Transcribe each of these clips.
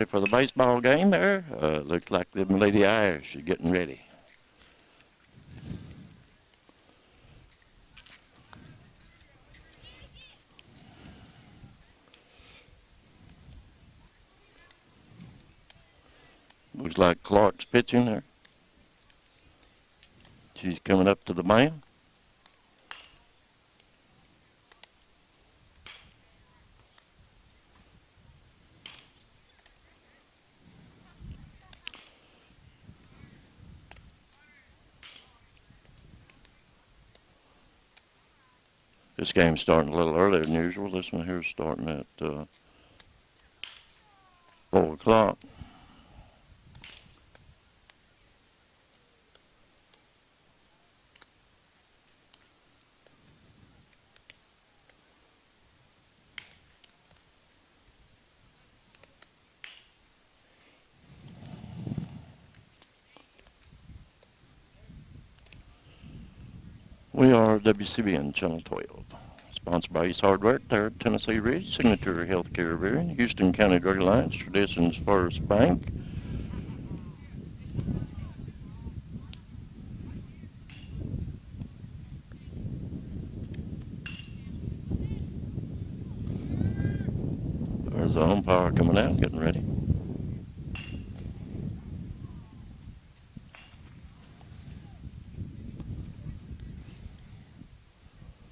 For the baseball game there. Looks like them Lady Irish are getting ready. Looks like Clark's pitching there. She's coming up to the mound. This game's starting a little earlier than usual. This one here is starting at 4 o'clock. We are WCBN Channel 12, sponsored by Ace Hardware, there at Tennessee Ridge, Signature Healthcare Rearing, Houston County Drug Alliance, Traditions First Bank. There's the umpire coming out, getting ready.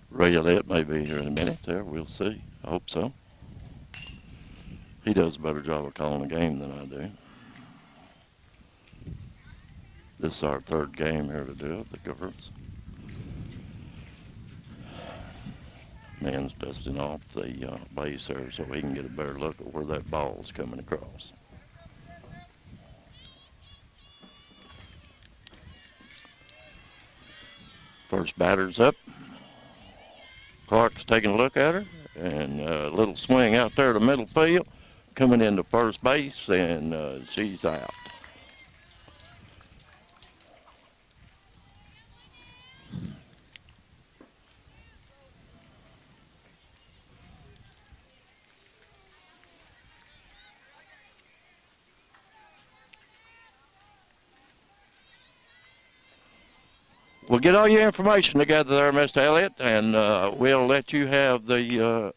Ray Elliott may be here in a minute there. We'll see. I hope so. He does a better job of calling a game than I do. This is our third game here to do at the Gophers. Man's dusting off the base there so he can get a better look at where that ball's coming across. First batter's up. Clark's taking a look at her, and a little swing out there to middle field, coming into first base, and she's out. Well, get all your information together there, Mr. Elliott, and we'll let you have the,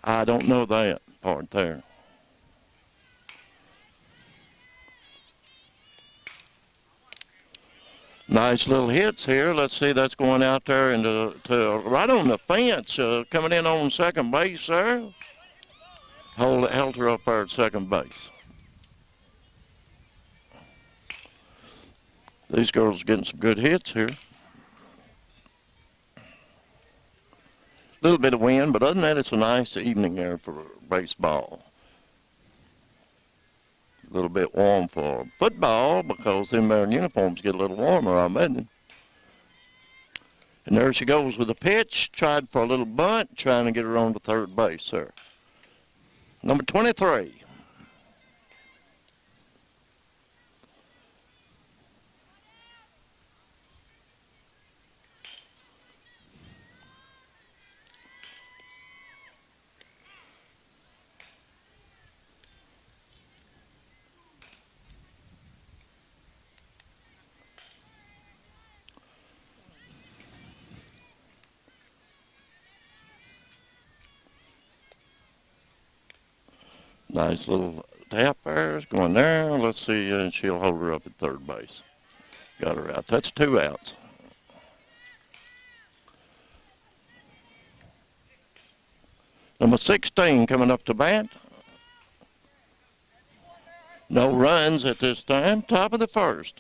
I don't know that part there. Nice little hits here. Let's see, that's going out there into right on the fence, coming in on second base there. Held her up there at second base. These girls are getting some good hits here. A little bit of wind, but other than that, it's a nice evening there for baseball. A little bit warm for football because them there uniforms get a little warmer, I imagine. And there she goes with a pitch. Tried for a little bunt, trying to get her on to third base there. Number 23. Nice little tap there. It's going there. Let's see, and she'll hold her up at third base. Got her out. That's 2 outs. Number 16 coming up to bat. No runs at this time. Top of the first.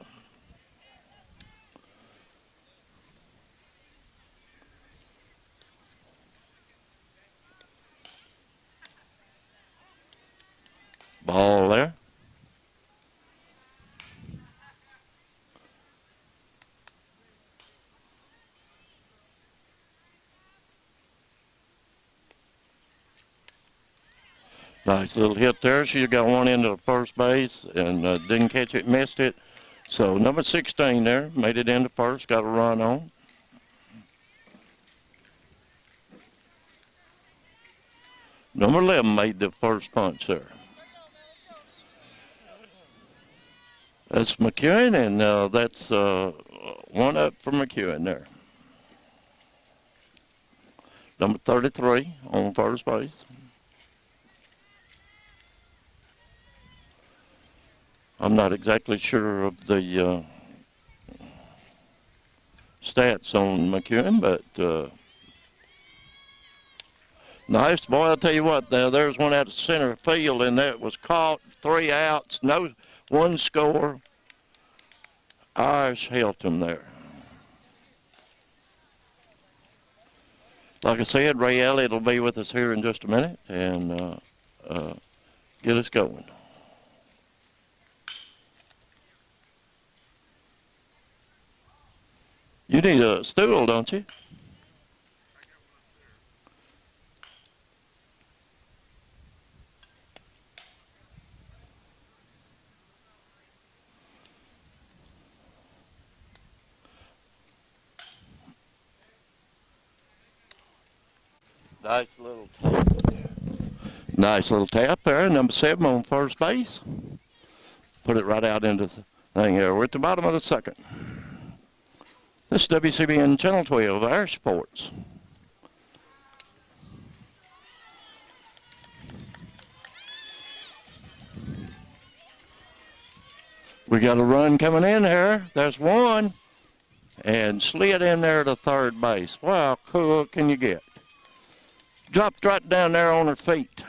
Ball there. Nice little hit there. She got one into first base and didn't catch it, missed it. So number 16 there, made it into first, got a run on. Number 11 made the first punch there. That's McEwen, and that's one up for McEwen there. Number 33 on first base. I'm not exactly sure of the stats on McEwen, but nice. Boy, I'll tell you what, there's one out of center field, and that was caught. 3 outs, no one score. Irish helped him there. Like I said, Ray Elliott will be with us here in just a minute and get us going. You need a stool, don't you? Nice little tap. Nice little tap there. Number 7 on first base. Put it right out into the thing there. We're at the bottom of the second. This is WCBN Channel 12, Irish Sports. We got a run coming in here. There's one. And slid in there to third base. Wow, cool can you get? Dropped right down there on her feet,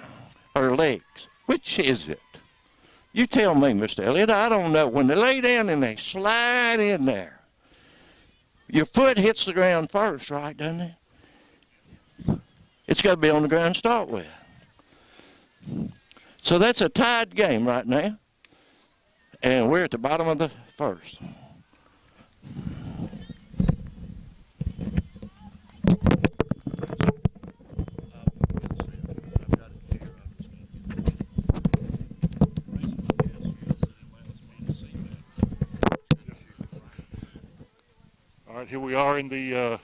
her legs. Which is it? You tell me, Mr. Elliott. I don't know. When they lay down and they slide in there, your foot hits the ground first, right, doesn't it? It's got to be on the ground to start with. So that's a tied game right now. And we're at the bottom of the first. All right, here we are in the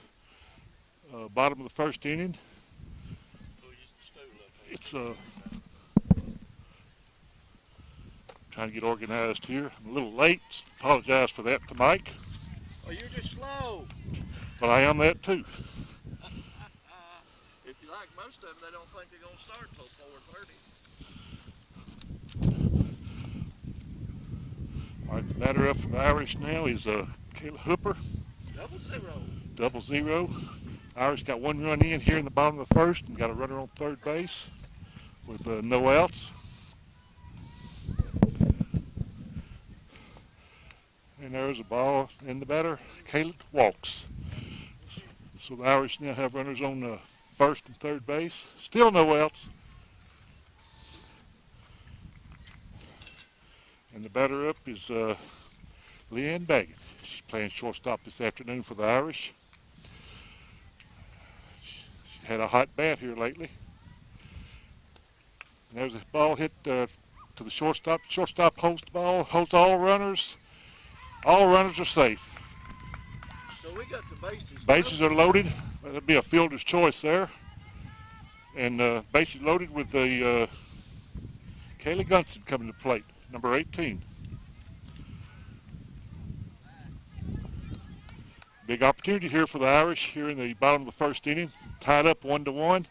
bottom of the first inning. It's trying to get organized here. I'm a little late. Apologize for that to Mike. Oh, you're just slow. But I am that too. If you like most of them, they don't think they're going to start till 4:30. All right, the batter up for the Irish now is Caleb Hooper. 0-0. 0-0. Irish got 1 run in here in the bottom of the first and got a runner on third base with no outs. And there's a ball, and the batter, Caleb, walks. So the Irish now have runners on first and third base. Still no outs. And the batter up is Leanne Baggett. She's playing shortstop this afternoon for the Irish. She had a hot bat here lately. And there's a ball hit to the shortstop. Shortstop holds the ball, holds all runners. All runners are safe. So we got the bases. Bases are loaded. That'll be a fielder's choice there. And bases loaded with the Kaylee Gunson coming to plate, number 18. Big opportunity here for the Irish here in the bottom of the first inning. Tied up 1-1.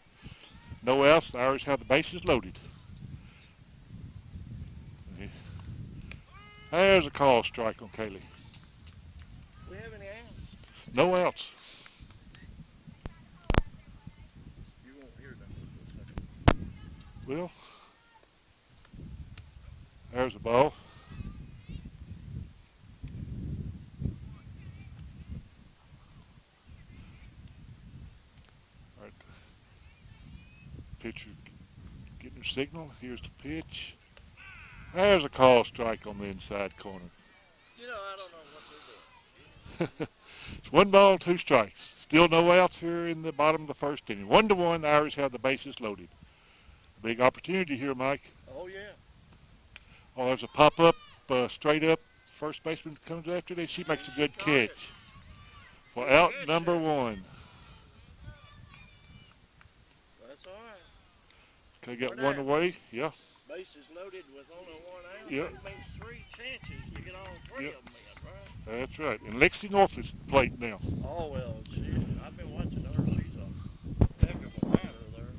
No outs. The Irish have the bases loaded. There's a call strike on Kaylee. We have any outs? No outs. You won't hear that. Well, there's a ball. All right. Pitcher getting her signal. Here's the pitch. There's a call strike on the inside corner. You know, I don't know what they're doing. It's 1 ball, 2 strikes. Still no outs here in the bottom of the first inning. 1-1, the Irish have the bases loaded. Big opportunity here, Mike. Oh, yeah. Oh, there's a pop-up, straight up. First baseman comes after this. She makes a good catch for out number 1. That's all right. Can I get one away? Yeah. Bases loaded with only one out. Yep. That means 3 chances to get all 3 Yep. of them in, right? That's right. And Lexi North is plate now. Oh, well, I've been watching her. She's a heck of a batter there.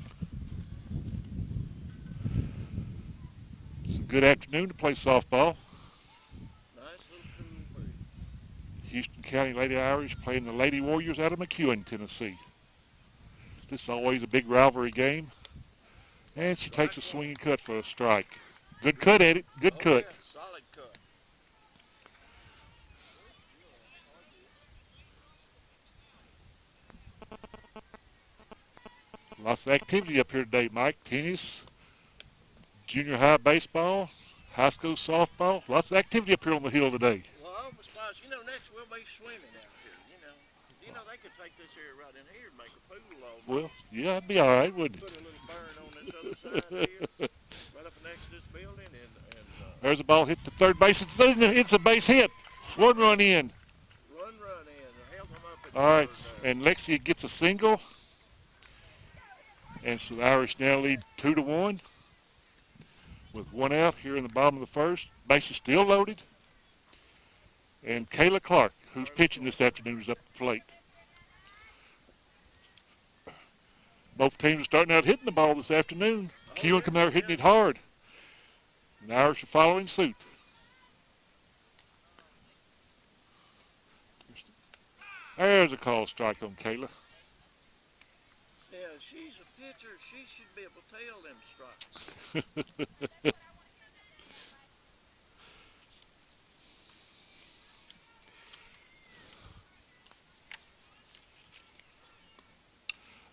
It's a good afternoon to play softball. Nice little cool breeze. Houston County Lady Irish playing the Lady Warriors out of McEwen, Tennessee. This is always a big rivalry game. And she takes a swinging cut for a strike. Good cut at it. Good cut. Yeah, solid cut. Lots of activity up here today, Mike. Tennis, junior high baseball, high school softball. Lots of activity up here on the hill today. Well, I'm surprised. Next we'll be swimming out here. They could take this area right in here and make a pool all day. Well, yeah, that'd be all right, wouldn't Put it? a little burn on this other side here, right up next to this building, and There's a ball hit to third base. It's a base hit. One run in. run in. Help them up. All right, and Lexi gets a single. And so the Irish now lead 2-1 with 1 out here in the bottom of the first. Base is still loaded. And Kayla Clark, who's pitching this afternoon, is up at the plate. Both teams are starting out hitting the ball this afternoon. McEwen coming out hitting it hard. And the Irish are following suit. There's a call strike on Kayla. Yeah, she's a pitcher. She should be able to tell them strikes.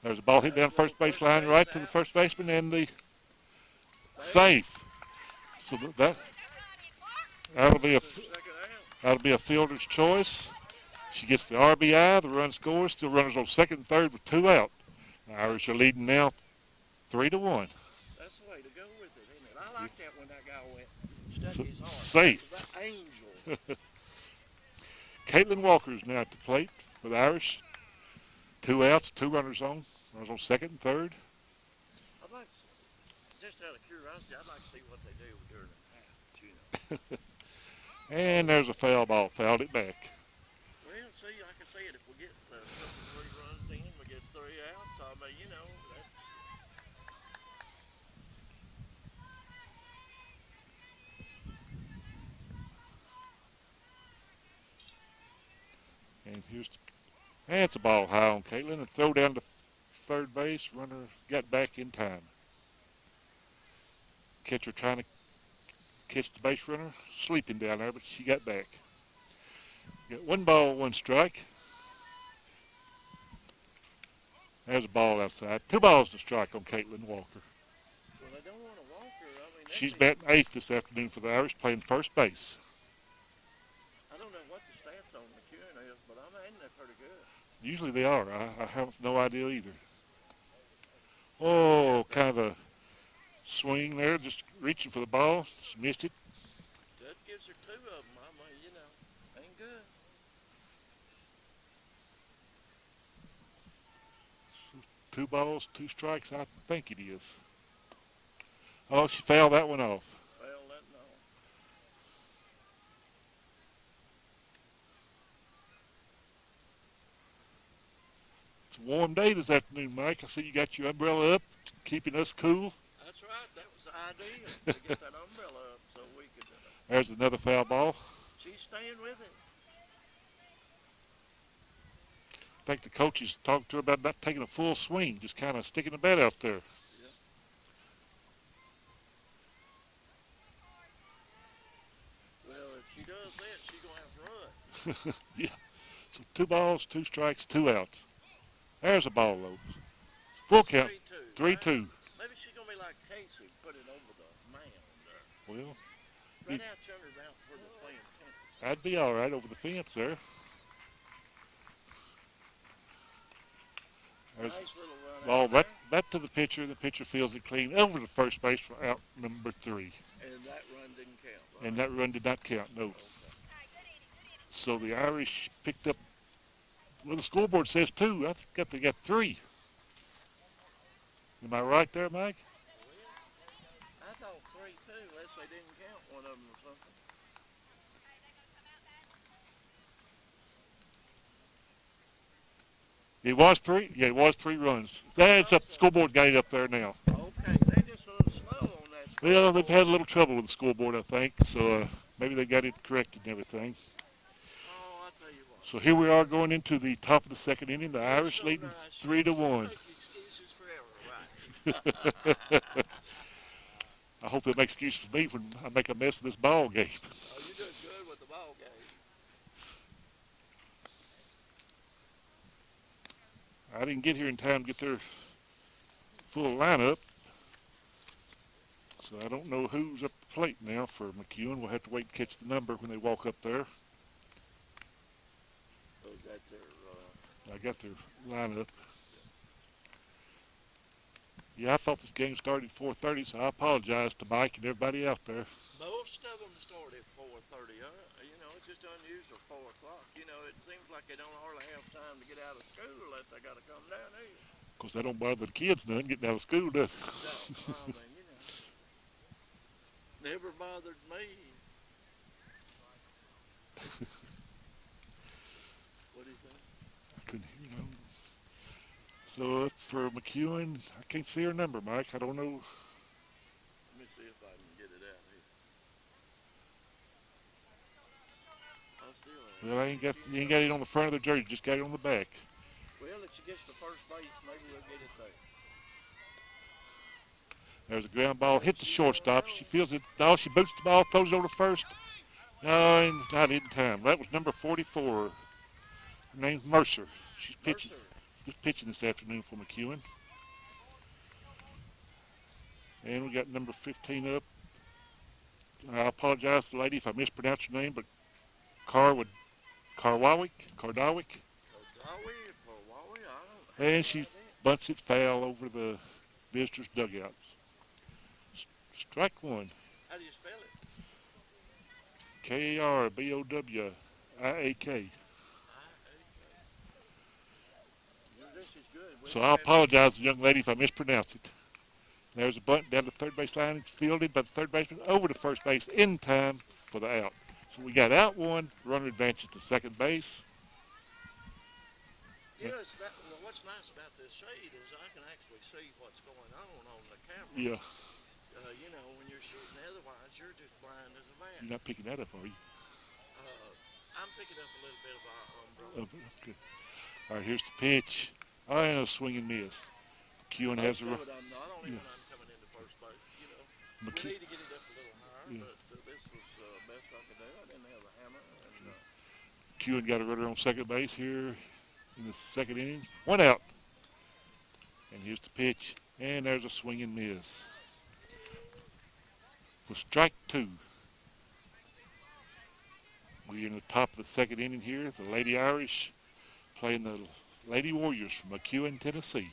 There's a ball hit down first base line right to the first baseman and the safe. So that'll be a fielder's choice. She gets the RBI. The run scores. Still runners on second and third with 2 out. The Irish are leading now 3-1. That's the way to go with it, isn't it? I like that when that guy stuck his arm. Safe. That angel. Caitlin Walker is now at the plate for the Irish. 2 outs, 2 runners on. Runners on second and third. I'd like to, just out of curiosity, I'd like to see what they do during the half, And there's a foul ball. Fouled it back. Well, see, I can see it. If we get 3 runs in, we get 3 outs. I mean, that's. And it's a ball high on Caitlin. A throw down to third base. Runner got back in time. Catcher trying to catch the base runner. Sleeping down there, but she got back. Got 1 ball, 1 strike. There's a ball outside. 2 balls to strike on Caitlin Walker. Well, they don't want to walk her. I mean, She's batting 8th this afternoon for the Irish, playing first base. I don't know what the stats on McEwen is, but I imagine they're pretty good. Usually they are. I have no idea either. Oh, kind of a swing there, just reaching for the ball. She missed it. That gives her 2 of them. I mean, ain't good. 2 balls, 2 strikes, I think it is. Oh, she fouled that one off. Well, that no. It's a warm day this afternoon, Mike. I see you got your umbrella up, keeping us cool. That's right. That was the idea, to get that umbrella up so we could. There's another foul ball. She's staying with it. I think the coach is talking to her about not taking a full swing, just kind of sticking the bat out there. Yeah. Well, if she does that, she's going to have to run. Yeah. So 2 balls, 2 strikes, 2 outs. There's a ball, though. Full count. 3-2. Maybe she's going to be like Casey, put it over the mound there. Well, Right out yonder down where they're playing tennis. that'd be all right over the fence there. There's Nice little run ball out there. back to the pitcher. The pitcher fields it clean over to first base for out number 3. And that run didn't count, right? And that run did not count, no. Okay. So the Irish picked up, well, the scoreboard says 2. I think they got 3. Am I right there, Mike? I thought 3 guess they didn't count one of them or something. It was three. Yeah, it was 3 runs. That's up scoreboard gate up there now. Okay, they just a little slow on that scoreboard. Well, they've had a little trouble with the scoreboard, I think. So maybe they got it corrected and everything. Oh, I tell you what. So here we are going into the top of the second inning. The Irish So leading nice. 3-1. Make excuses forever, right? I hope they make excuses for me when I make a mess of this ball game. Oh, you're doing good with the ball game. I didn't get here in time to get their full lineup. So I don't know who's up the plate now for McEwen. We'll have to wait and catch the number when they walk up there. Oh, is that their, I got their lineup. Yeah, I thought this game started at 4:30, so I apologize to Mike and everybody out there. Most of them start at 4:30. You know, it's just unusual 4 o'clock. You know, it seems like they don't hardly have time to get out of school unless they got to come down here. Of course, that don't bother the kids none getting out of school, does it? No, I mean, you know, never bothered me. What do you think? I couldn't hear no. So for McEwen, I can't see her number, Mike. I don't know. Let me see if I can get it out here. I still Well, you ain't got it on the front of the jersey. Just got it on the back. Well, if she gets to first base, maybe we'll get it there. There's a ground ball. Hit the shortstop. She feels it. Oh, she boots the ball, throws it over to first. No, and not in time. That was number 44. Her name's Mercer. She's pitching. Mercer. Just pitching this afternoon for McEwen. And we got number 15 up. I apologize to the lady if I mispronounced your name, but Kardawick. Kodawi, And she bunts it foul over the visitor's dugout. Strike one. How do you spell it? Karbowiak. This is good. So I apologize to the young lady if I mispronounce it. There's a bunt down the third base line. It's fielded by the third baseman over to first base in time for the out. So we got out one. Runner advances to second base. You know, what's nice about this shade is I can actually see what's going on the camera. Yeah. You know, when you're shooting, otherwise you're just blind as a bat. You're not picking that up, are you? I'm picking up a little bit of Oh, that's good. All right, here's the pitch. Oh, and a swing and miss. McEwen has a run. Not only when I'm coming into first base, you know. We need to get it up a little higher, but this was the best I could do. I didn't have a hammer. And, McEwen got a runner on second base here in the second inning. One out. And here's the pitch. And there's a swing and miss. For strike two. We're in the top of the second inning here. The Lady Irish playing the Lady Warriors from McEwen, Tennessee.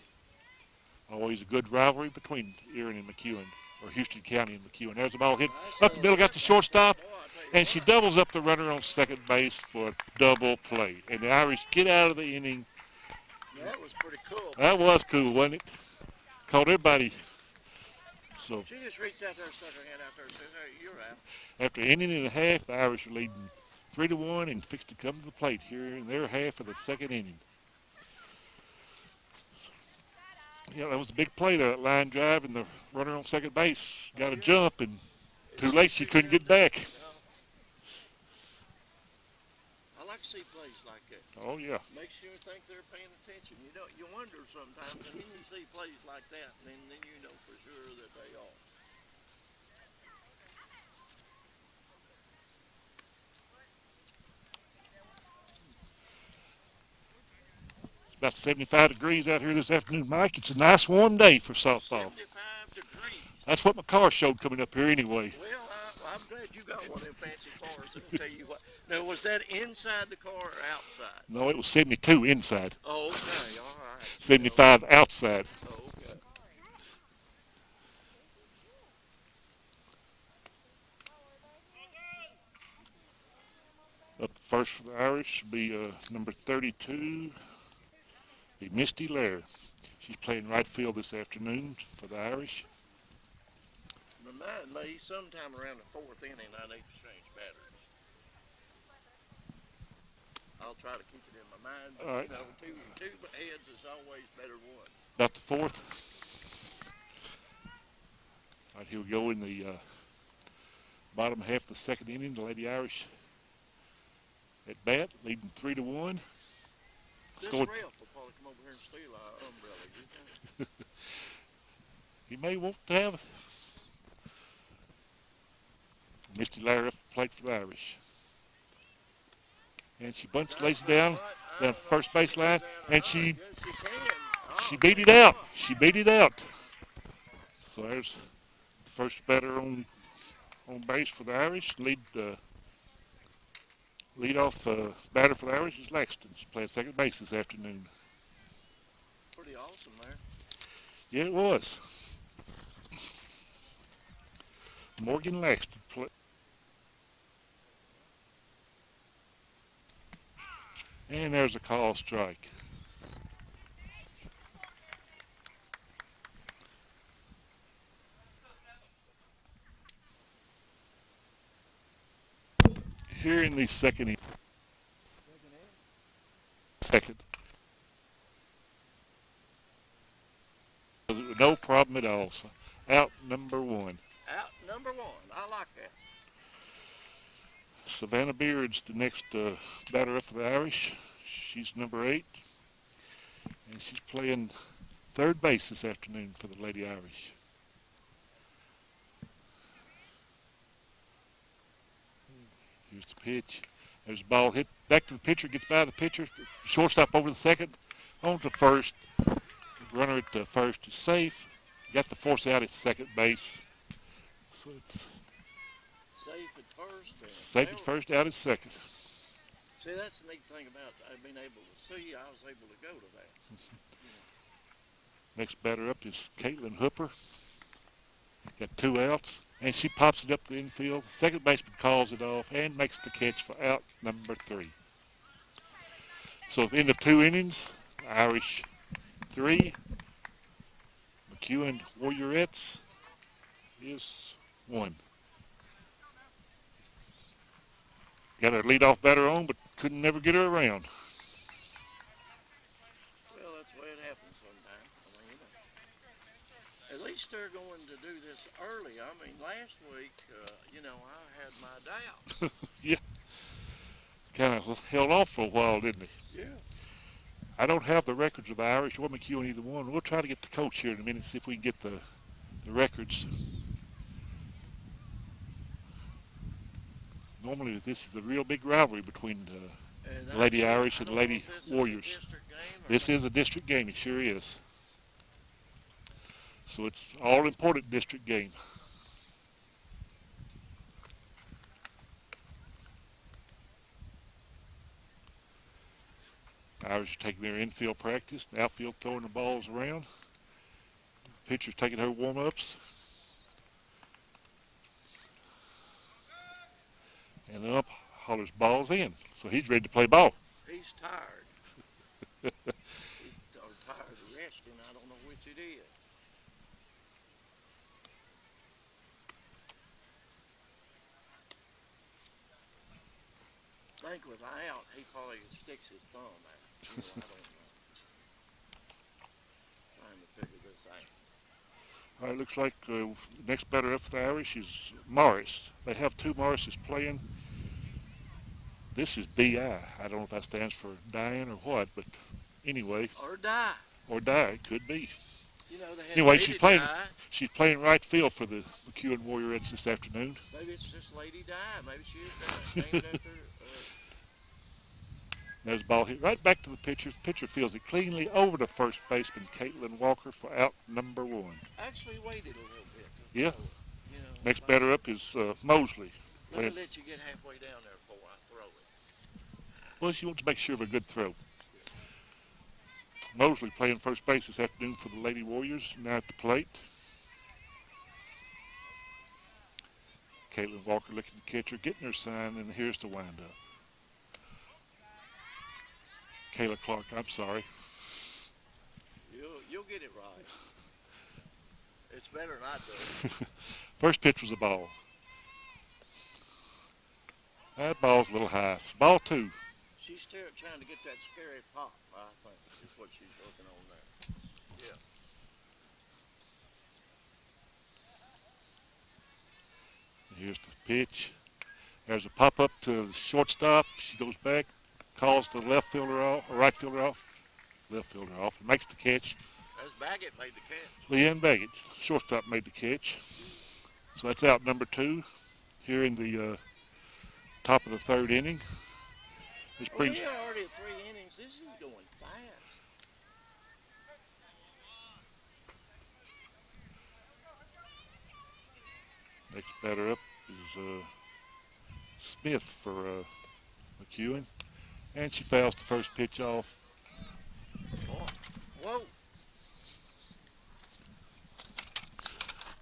Always a good rivalry between Erin and McEwen, or Houston County and McEwen. There's the ball hit up the middle, got the shortstop, and she doubles up the runner on second base for a double play. And the Irish get out of the inning. that was pretty cool. That was cool, wasn't it? Caught everybody. So She just reached out there and stuck her hand out there and said, hey, you're out. after an inning and a half, the Irish are leading 3-1 and fixed to come to the plate here in their half of the second inning. Yeah, that was a big play there, that line drive, and the runner on second base got a jump, and too late she couldn't get back. I like to see plays like that. Oh, yeah. Makes you think they're paying attention. You wonder sometimes, and then you see plays like that, and then you know for sure that they are. About 75 degrees out here this afternoon, Mike. It's a nice warm day for softball. 75 degrees. That's what my car showed coming up here anyway. Well, I'm glad you got one of them fancy cars. I'll tell you what. Now, was that inside the car or outside? No, it was 72 inside. Oh, okay. All right. 75 outside. Oh, okay. Up first for the Irish will be number 32, be Misty Lair. She's playing right field this afternoon for the Irish. Remind me, sometime around the fourth inning, I need to change batters. I'll try to keep it in my mind, but All right. you know, two heads is always better than one. About the fourth. All right, here we go in the bottom half of the second inning. The Lady Irish at bat, leading 3-1. This Scored. ref will probably come over here and steal our umbrella, you think? He may want to have it. Misty Larry played for the Irish. And she bunts, lays it down first base line, and she beat it out. She beat it out. So there's the first batter on base for the Irish. Lead-off batter for the Irish is Laxton. She's playing second base this afternoon. Pretty awesome there. Yeah, it was. Morgan Laxton. And there's a call strike. Here in the second inning. Second. No problem at all. So out number one. Out number one. I like that. Savannah Beard's the next batter up for the Irish. She's number 8. And she's playing third base this afternoon for the Lady Irish. Here's the pitch. There's the ball hit back to the pitcher, gets by the pitcher. Shortstop over the second, on to first. Runner at the first is safe. Got the force out at second base. So it's safe at first. Safe at first, out at second. See, that's the neat thing about being able to see. I was able to go to that. Next batter up is Caitlin Hooper. Got 2 outs, and she pops it up the infield. The second baseman calls it off and makes the catch for out number 3. So at the end of 2 innings, Irish 3, McEwen Warriorettes is 1. Got her leadoff batter on, but couldn't never get her around. Well, that's the way it happens sometimes. I mean, at least they're going to do this early. I mean, last week, I had my doubts. Yeah. Kind of held off for a while, didn't he? Yeah. I don't have the records of the Irish or McEwen, either one. We'll try to get the coach here in a minute, see if we can get the records. Normally, this is a real big rivalry between the Lady Irish and the Lady Warriors. This is a district game, it sure is. So it's all important district game. Irish are taking their infield practice, the outfield throwing the balls around. Pitcher's taking her warm-ups. And up hollers balls in. So he's ready to play ball. He's tired. He's tired of resting. I don't know which it is. I think with out, he probably sticks his thumb out. I don't know. Trying to figure this out. All right, looks like the next batter up for the Irish is Morris. They have 2 Morrises playing. This is D.I. I don't know if that stands for dying or what, but anyway. Or die. Or die, it could be. They Anyway, she's playing right field for the McEwen Warriorettes this afternoon. Maybe it's just Lady Di. Maybe she is named after. There's the ball hit right back to the pitcher. The pitcher fields it cleanly over to first baseman Caitlin Walker for out number 1. Actually waited a little bit. Yeah. Next batter up is Mosley. Let me let you get halfway down there before I throw it. Well, she wants to make sure of a good throw. Mosley playing first base this afternoon for the Lady Warriors, now at the plate. Caitlin Walker looking to catch her, getting her sign, and here's the windup. Kayla Clark, I'm sorry. You'll get it right. It's better than I do. First pitch was a ball. That ball's a little high. It's ball 2. She's still trying to get that scary pop, I think, is what she's working on there. Yeah. Here's the pitch. There's a pop up to the shortstop. She goes back, calls the left fielder off, or right fielder off, left fielder off, and makes the catch. That's Baggett made the catch. Leanne Baggett, shortstop, made the catch. So that's out number 2 here in the top of the 3rd inning. This Well, brings we already 3 innings. This is going fast. next batter up is Smith for McEwen, and she fouls the first pitch off. Whoa.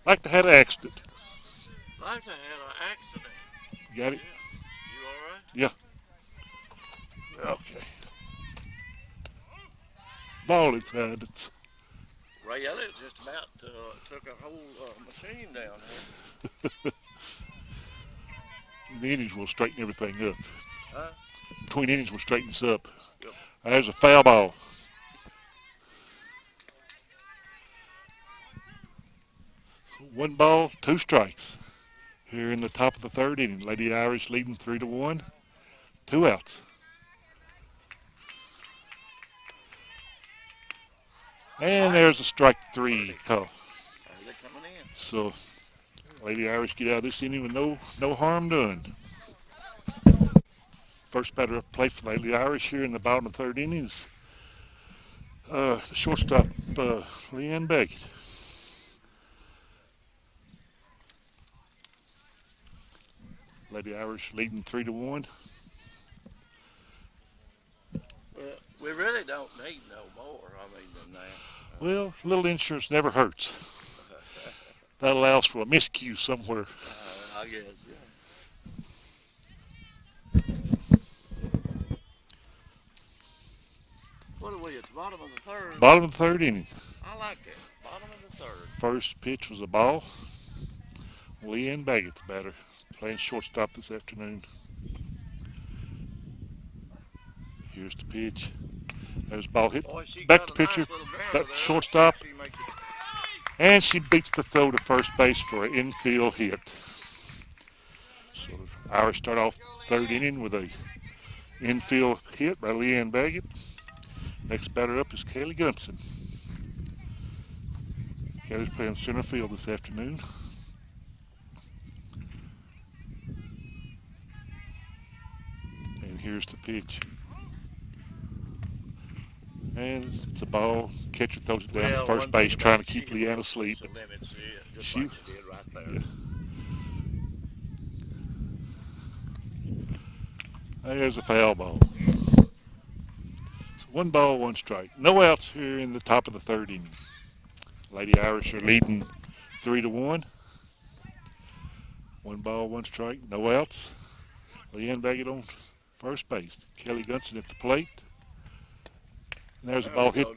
Like to have an accident. Like to have an accident. You got it? Yeah. You all right? Yeah. Okay. Ball inside. It's Ray Elliott just about took a whole machine down there. the innings will straighten everything up. Huh? Between innings will straighten us up. Yep. There's a foul ball. So 1 ball, 2 strikes. Here in the top of the 3rd inning, Lady Irish leading 3-1. 2 outs. And there's a strike 3 call. They're coming in. So Lady Irish get out of this inning with no harm done. First batter up play for Lady Irish here in the bottom of the 3rd inning is the shortstop, Leanne Baggett. Lady Irish leading 3-1. Well, we really don't need no more, than that. Well, a little insurance never hurts. That allows for a miscue somewhere. I guess, yeah. What are we at the bottom of the 3rd? Bottom of the 3rd inning. I like that. Bottom of the 3rd. First pitch was a ball. Leanne Baggett, the batter, playing shortstop this afternoon. Here's the pitch. There's the ball hit. Boy, Back to pitcher, back to shortstop. And she beats the throw to first base for an infield hit. So the Irish start off 3rd inning with a infield hit by Leanne Baggett. Next batter up is Kaylee Gunson. Kaylee's playing center field this afternoon. And here's the pitch. And it's a ball. Catcher throws it down to first base, trying to keep Leanne asleep. Just like she did right there. Yeah. There's a foul ball. So 1 ball, 1 strike. No outs here in the top of the 3rd inning. Lady Irish are leading 3-1. 1 ball, 1 strike. No outs. Leanne Baggett on first base. Kelly Gunson at the plate. And there's a ball hit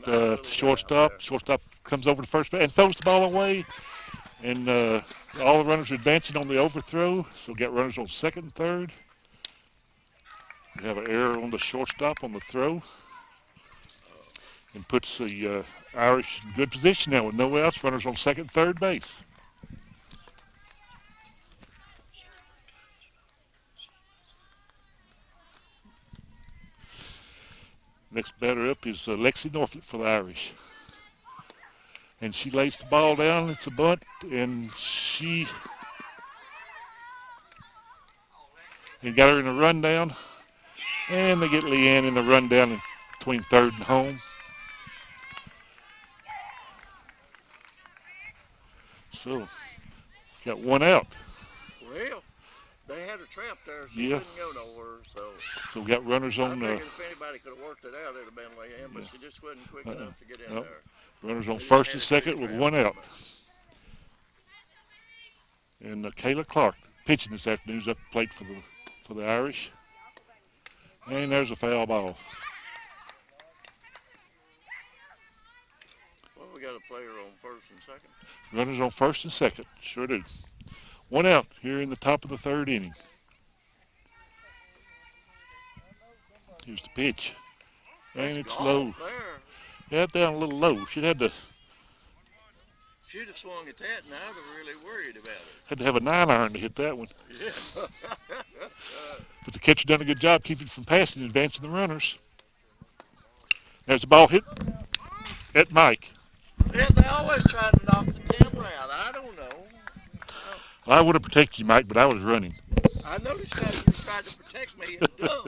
shortstop. Shortstop comes over to first base and throws the ball away. And all the runners are advancing on the overthrow. So we got runners on 2nd and 3rd. We have an error on the shortstop on the throw. And puts the Irish in good position now with no outs. Runners on 2nd and 3rd base. Next batter up is Lexi Norfolk for the Irish. And she lays the ball down. It's a bunt. And she got her in a rundown. And they get Leanne in the rundown between 3rd and home. So, got 1 out. Well, they had a trap there, so Yeah. couldn't go nowhere. So we got runners I on figured if anybody could have worked it out, it'd have been Leanne, but she just wasn't quick enough to get in Nope. there. runners on They just 1st had and a 2nd good with trap 1 on out. them. And Kayla Clark pitching this afternoon is up the plate for the Irish. And there's a foul ball. Well, we got a player on 1st and 2nd. Runners on 1st and 2nd. Sure do. One out here in the top of the third inning. Here's the pitch. And That's it's golf low. there. Yeah, down a little low. Should have to Should have swung at that, and I'd have really worried about it. had to have a 9-iron to hit that one. Yeah. But the catcher done a good job keeping it from passing and advancing the runners. There's the ball hit at Mike. Yeah, they always try to knock the camera out. I don't know. Well, I would have protected you, Mike, but I was running. I noticed that you tried to protect me and duck.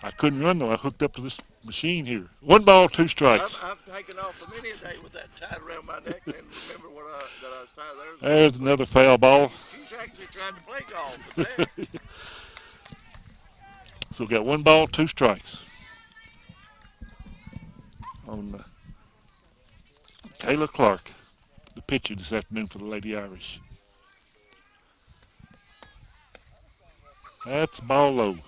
I couldn't run though. I hooked up to this machine here. 1 ball, 2 strikes. I've taken off for many a day with that tied around my neck and remember that I was tied there. There's another foul ball. She's actually trying to play golf with that. So we got 1 ball, 2 strikes. On Kayla Clark, the pitcher this afternoon for the Lady Irish. That's ball low.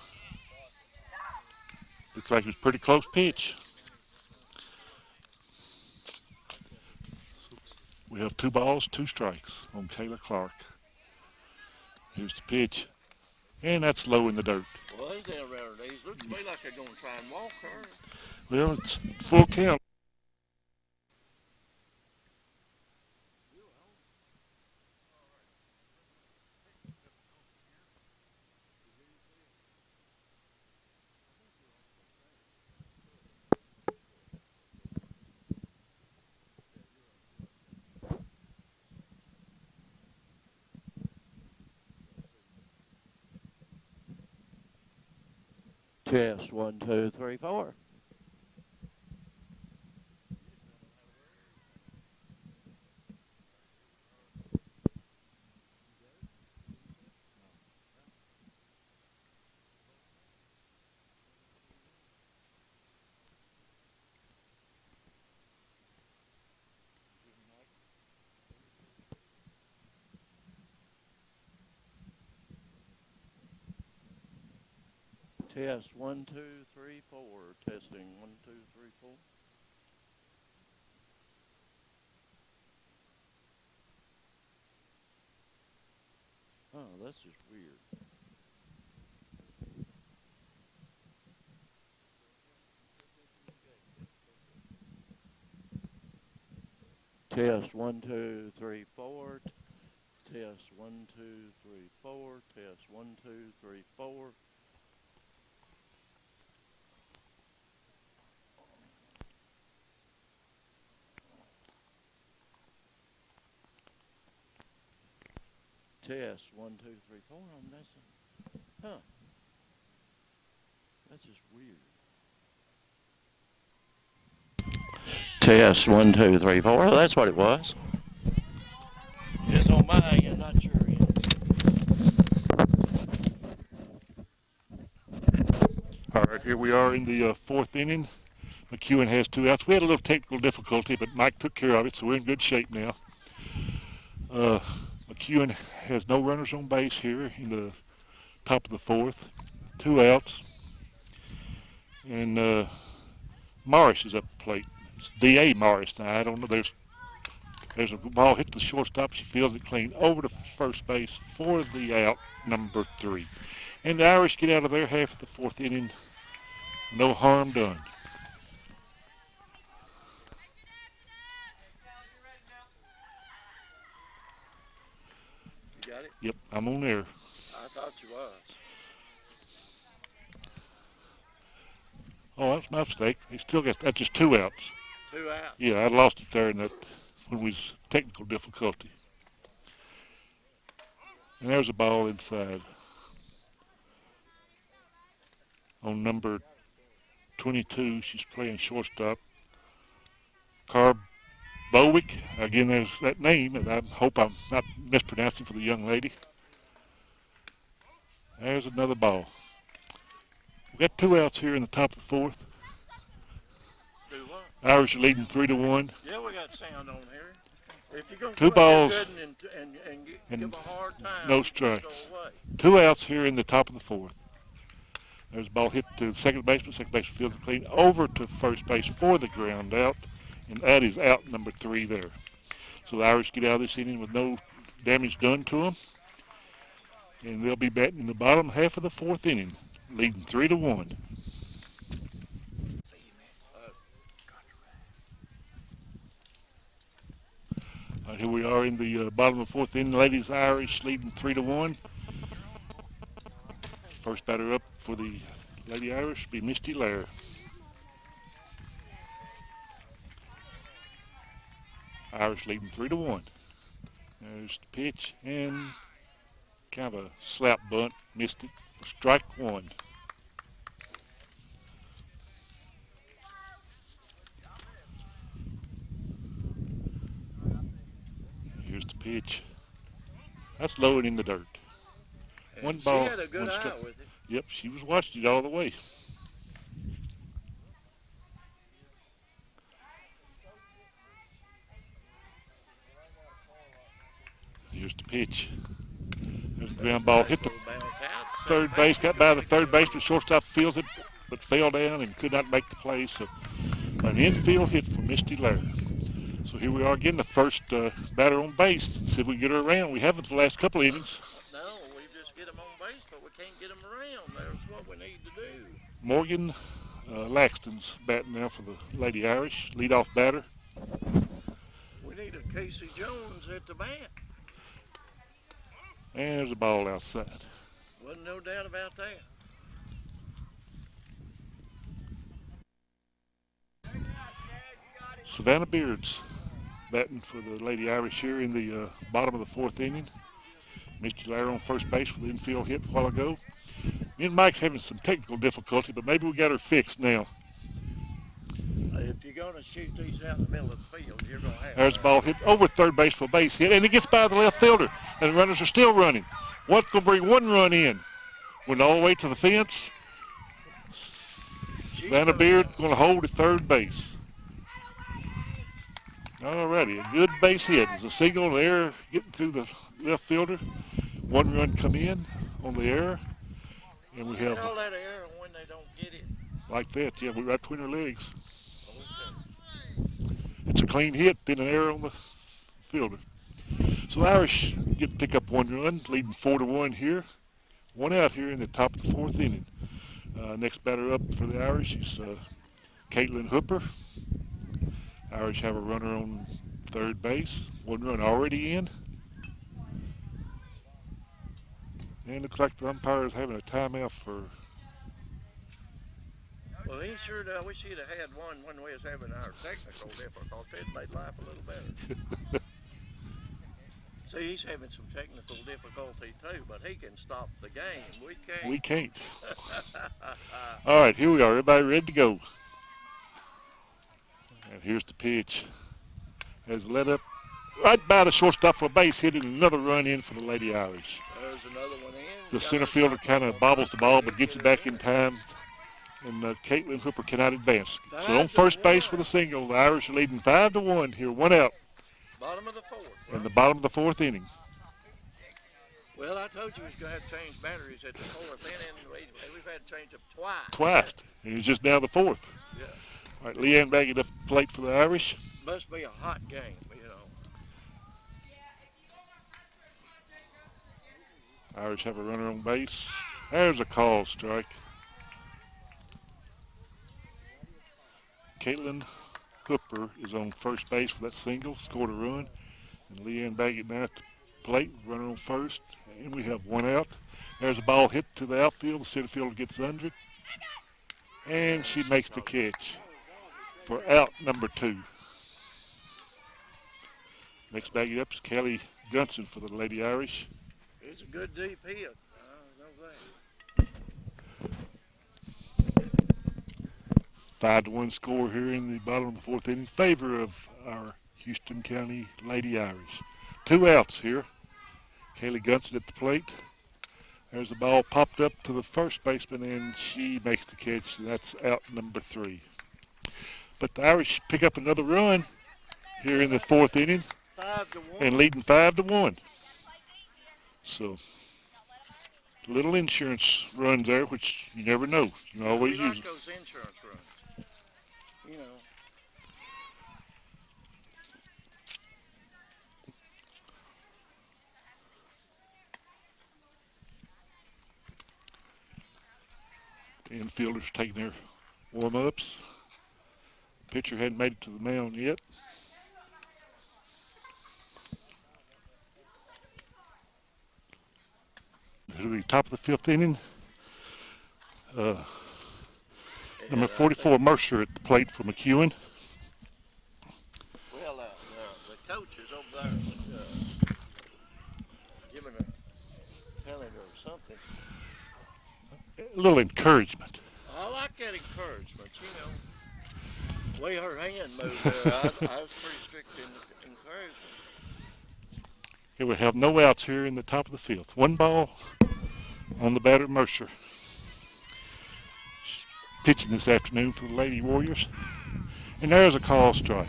Looks like it was a pretty close pitch. So we have 2 balls, 2 strikes on Kayla Clark. Here's the pitch. And that's low in the dirt. Well, he's down around her knees. Looks to me like they're going to try and walk her. Well, it's full count. Test 1, 2, 3, 4. Test 1, 2, 3, 4. Testing 1, 2, 3, 4. Oh, that's just weird. Test 1, 2, 3, 4. Test 1, 2, 3, 4. Test 1, 2, 3, 4. Test 1, 2, 3, 4. Huh. That's just weird. Test 1, 2, 3, 4. That's what it was. It's on my end, not your end. All right, here we are in the 4th inning. McEwen has 2 outs. We had a little technical difficulty, but Mike took care of it, so we're in good shape now. McEwen has no runners on base here in the top of the 4th. 2 outs. And Morris is up the plate. It's D.A. Morris. Now, I don't know. There's a ball hit the shortstop. She fields it clean over to first base for the out, number 3. And the Irish get out of their half of the 4th inning. No harm done. You got it? Yep, I'm on there. I thought you was. Oh, that's my mistake. He still got that's just 2 outs. 2 outs. Yeah, I lost it there in that when we was technical difficulty. And there's a ball inside. On number 22, she's playing shortstop. Bowick. Again, there's that name, and I hope I'm not mispronouncing for the young lady. There's another ball. We got 2 outs here in the top of the 4th. Do what? Irish are leading 3-1. Yeah, we got sound on here. If you're going to 2 balls good and give a hard time, no just go strikes. away. 2 outs here in the top of the 4th. There's a ball hit to the second baseman. Second baseman fields it clean over to first base for the ground out. And that is out number 3 there. So the Irish get out of this inning with no damage done to them. And they'll be batting in the bottom half of the fourth inning, leading 3-1. Here we are in the bottom of the fourth inning. Ladies Irish leading 3-1. First batter up for the Lady Irish will be Misty Lair. Irish leading 3-1. There's the pitch and kind of a slap bunt. Missed it for strike one. Here's the pitch. That's low and in the dirt. One ball. She had a good eye with it. Yep, she was watching it all the way. Here's the pitch. There's a ground ball. Hit the third base. Got by the third baseman. Shortstop fields it, but fell down and could not make the play. So an infield hit for Misty Lair. So here we are again, the first batter on base. See if we can get her around. We haven't the last couple innings. No, we just get them on base, but we can't get them around. That's what we need to do. Morgan Laxton's batting now for the Lady Irish. Leadoff batter. We need a Casey Jones at the bat. And there's a ball outside. Wasn't no doubt about that. Savannah Beards batting for the Lady Irish here in the bottom of the fourth inning. Misty Lair on first base for the infield hit a while ago. Me and Mike's having some technical difficulty, but maybe we got her fixed now. If you're going to shoot these out in the middle of the field, you're going to have. There's the ball hit over third base for a base hit, and it gets by the left fielder, and the runners are still running. What's going to bring one run in? Went all the way to the fence. Savannah Beard going to hold at third base. Alrighty, a good base hit. There's a single in the air getting through the left fielder. One run come in on the air, and we have all that air when they don't get it. Like that. Yeah, we're right between her legs. It's a clean hit, then an error on the fielder. So the Irish get to pick up one run, leading 4-1 here. One out here in the top of the fourth inning. Next batter up for the Irish is Caitlin Hooper. Irish have a runner on third base. One run already in. And looks like the umpire is having a timeout for. Well, he sure does. We should have had one when we was having our technical difficulty. It made life a little better. See, he's having some technical difficulty too, but he can stop the game. We can't. We can't. All right, here we are. Everybody ready to go. And here's the pitch. Has led up right by the shortstop for a base hit and another run in for the Lady Irish. There's another one in. The center fielder kind of bobbles the ball but gets it back in time. And Caitlin Hooper cannot advance. So on first base with a single, the Irish are leading 5-1 here, one out. Bottom of the fourth. In the bottom of the fourth inning. Well, I told you we was going to have to change batteries at the fourth inning. We've had to change them twice. Twice. And it's just now the fourth. Yeah. All right, Leanne Baggett up the plate for the Irish. Must be a hot game, you know. Irish have a runner on base. There's a call strike. Caitlin Hooper is on first base for that single, scored a run. And Leanne Baggett now at the plate, runner on first. And we have one out. There's a ball hit to the outfield. The center fielder gets under it. And she makes the catch for out number 2. Next Baggett up is Kelly Gunson for the Lady Irish. It's a good deep hit. I know that. 5-1 score here in the bottom of the fourth inning in favor of our Houston County Lady Irish. 2 outs here. Kaylee Gunson at the plate. There's the ball popped up to the first baseman, and she makes the catch. And that's out number 3. But the Irish pick up another run here in the fourth inning 5-1. and leading 5-1. So a little insurance run there, which you never know. You can always use it. Those insurance runs. You know. Infielders taking their warm-ups. Pitcher hadn't made it to the mound yet. To the top of the fifth inning. Number 44, Mercer at the plate for McEwen. Well, the coach is over there giving a penalty or something. A little encouragement. I like that encouragement, you know. The way her hand moved there, I was pretty strict in encouragement. Here we have no outs here in the top of the fifth. One ball on the batter, Mercer. Pitching this afternoon for the Lady Warriors. And there's a call strike.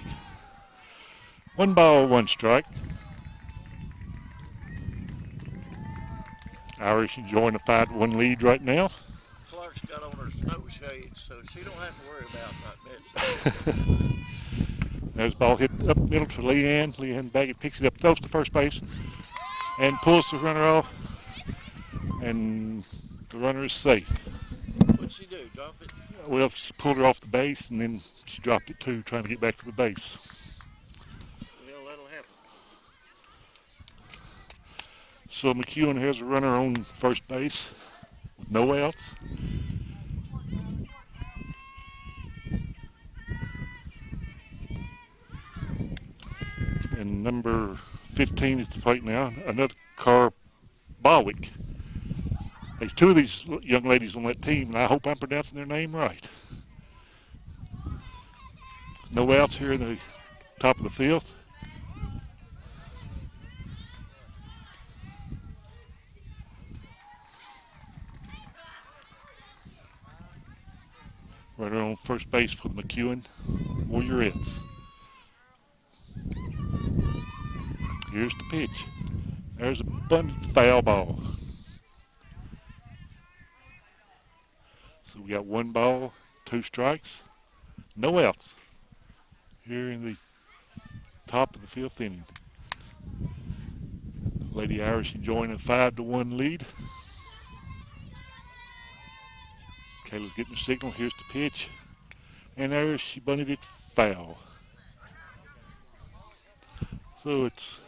One ball, one strike. Irish enjoying a 5-1 lead right now. Clark's got on her snow shades, so she don't have to worry about not missing. There's the ball hit up middle to Leanne. Leanne Baggett picks it up, throws to first base, and pulls the runner off. And the runner is safe. What'd she do, drop it? Well, she pulled her off the base, and then she dropped it too, trying to get back to the base. Well, that'll happen. So McEwen has a runner on first base with no outs. And number 15 is the plate now, another Carr Barwick. There's two of these young ladies on that team, and I hope I'm pronouncing their name right. There's no outs here in the top of the fifth. Runner on first base for the McEwen Warriorettes. Here's the pitch. There's a bunted foul ball. So we got one ball, two strikes, no outs here in the top of the fifth inning. Lady Irish enjoying a 5-1 lead. Kayla's getting the signal. Here's the pitch. And there she bunted it foul. So it's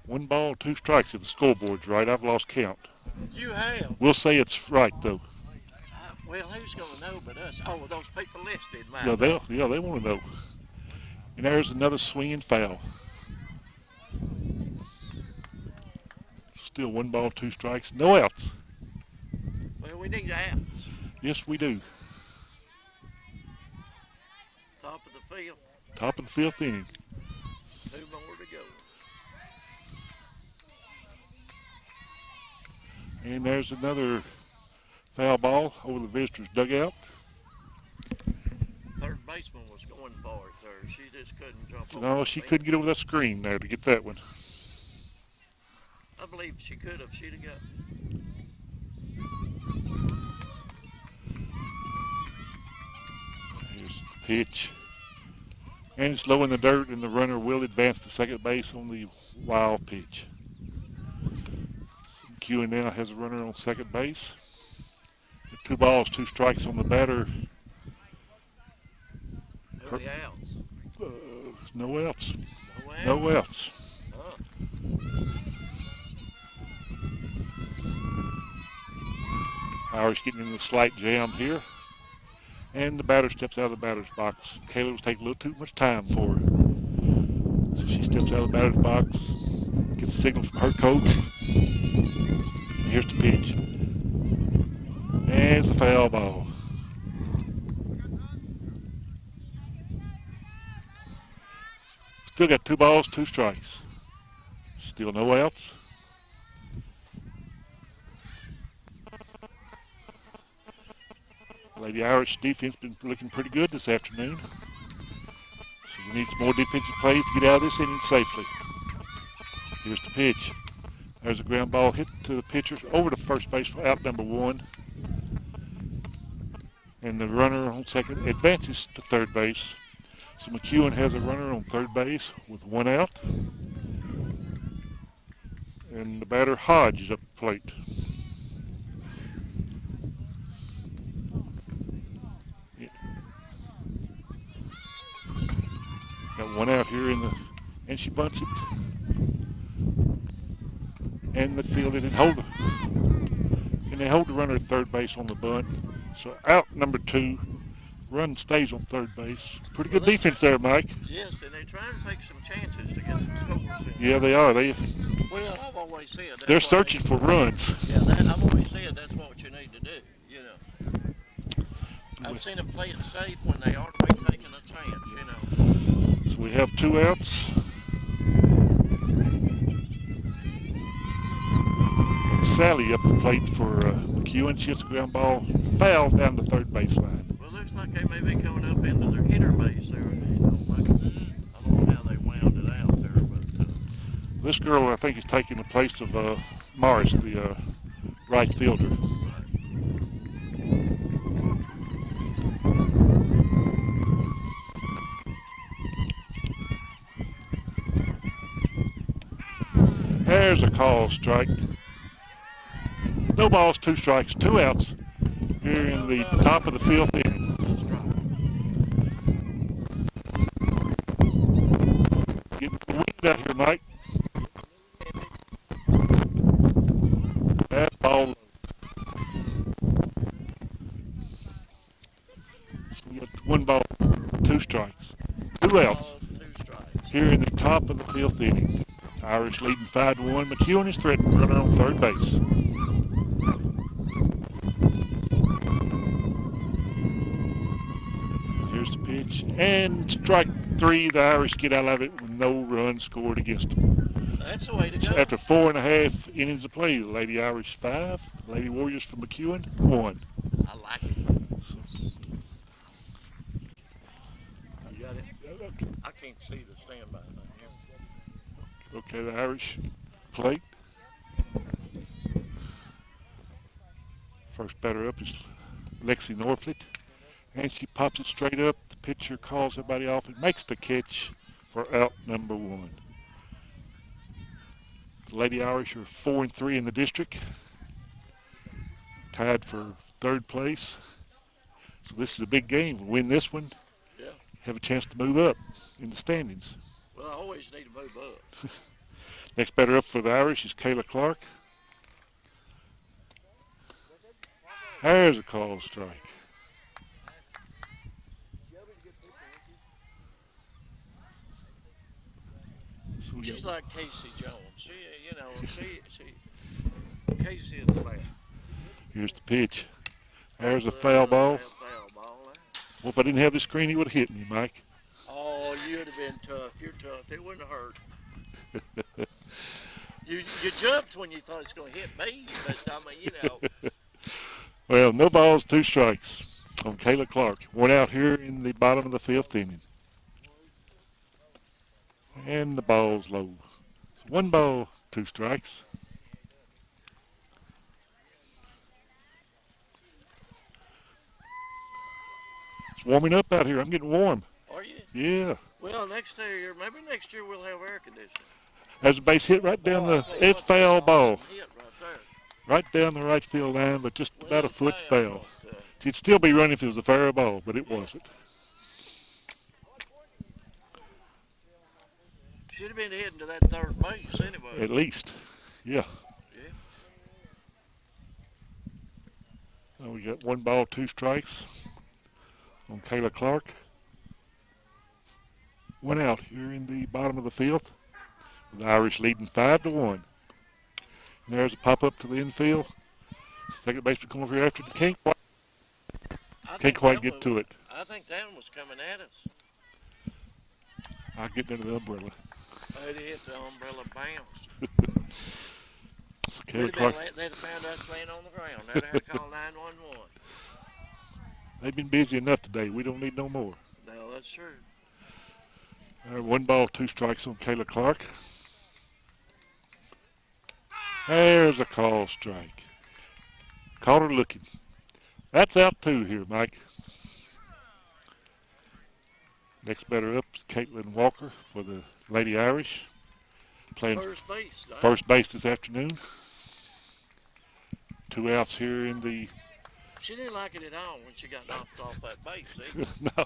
one ball, two strikes if the scoreboard's right. I've lost count. You have? We'll say it's right, though. Well, who's going to know but us? Oh, those people listed, man. Yeah, they want to know. And there's another swinging foul. Still one ball, two strikes, no outs. Well, we need outs. Yes, we do. Top of the field. Top of the fifth inning. 2 more to go. And there's another foul ball over the visitor's dugout. Third baseman was going for it there. She just couldn't jump over. No, she couldn't get over that screen there to get that one. I believe she could have. She'd have got. Here's the pitch. And it's low in the dirt, and the runner will advance to second base on the wild pitch. So McEwen now has a runner on second base. 2 balls, 2 strikes on the batter. How many outs? No outs. No outs? No outs. Irish getting into a slight jam here. And the batter steps out of the batter's box. Kayla was taking a little too much time for her. So she steps out of the batter's box, gets a signal from her coach. And here's the pitch. And it's a foul ball. Still got 2 balls, 2 strikes. Still no outs. Lady Irish defense been looking pretty good this afternoon. So we need some more defensive plays to get out of this inning safely. Here's the pitch. There's a ground ball hit to the pitcher over to first base for out number 1. And the runner on second advances to third base. So McEwen has a runner on third base with 1 out. And the batter Hodge is up the plate. she bunts it. And they field it and hold the runner at third base on the bunt. So out number 2. Run stays on third base. Pretty good defense there, Mike. Yes, and they're trying to take some chances to get some scores in. Yeah, they are. Well, I've always said they're searching for runs. Yeah, I've always said that's what you need to do, you know. I've seen them play it safe when they aren't really taking a chance, you know. So we have 2 outs. Sally up the plate for McEwen. She hits a ground ball, foul down the third baseline. Well, looks like they may be coming up into their hitter base there. You know, I don't know how they wound it out there, but this girl, I think, is taking the place of Morris, the right fielder. There's a call, strike. No balls, 2 strikes, 2 outs here in the top of the 5th inning. Getting the wind out here, Mike. That ball. So we got 1 ball, 2 strikes, 2 outs here in the top of the 5th inning. Irish leading 5-1. McEwen is threatened, runner on third base. Here's the pitch, and strike 3. The Irish get out of it with no runs scored against them. that's the way to go. So after 4.5 innings of play, the Lady Irish 5, the Lady Warriors from McEwen 1. I like it. So, You got it? I can't see the standby thing here. okay, the Irish plate. First batter up is Lexi Norfleet, and she pops it straight up. The pitcher calls everybody off and makes the catch for out number 1. The Lady Irish are 4-3 in the district, tied for 3rd place. So this is a big game. We'll win this one, have a chance to move up in the standings. Well, I always need to move up. Next batter up for the Irish is Kayla Clark. There's a called strike. So She's like Casey Jones. She, you know, Casey is the bat. Here's the pitch. There's a foul ball. Well, if I didn't have the screen, he would have hit me, Mike. Oh, you'd have been tough. You're tough. It wouldn't have hurt. You jumped when you thought it's going to hit me, but I mean, you know. Well, no balls, 2 strikes on Kayla Clark. 1 out here in the bottom of the 5th inning. And the ball's low. So 1 ball, 2 strikes. It's warming up out here. I'm getting warm. Are you? Yeah. Well, maybe next year we'll have air conditioning. There's a base hit right down it's foul ball. Right down the right field line, but just about a foot foul. It'd still be running if it was a fair ball, but it wasn't. Should have been heading to that 3rd base anyway. At least, yeah. So we got 1 ball, 2 strikes on Kayla Clark. 1 out here in the bottom of the 5th. The Irish leading 5-1. And there's a pop up to the infield. Second baseman come over here after the can't quite get to it. I think that one was coming at us. I'll get under the umbrella. It hit the umbrella, bounced. So They'd have found us laying on the ground. They'd have to call 911. They've been busy enough today. We don't need no more. No, that's true. 1 ball, 2 strikes on Kayla Clark. There's a call strike. Caught her looking. That's out 2 here, Mike. Next batter up is Caitlin Walker for the Lady Irish. Playing first base this afternoon. 2 outs here in the... She didn't like it at all when she got knocked off that base, either. No.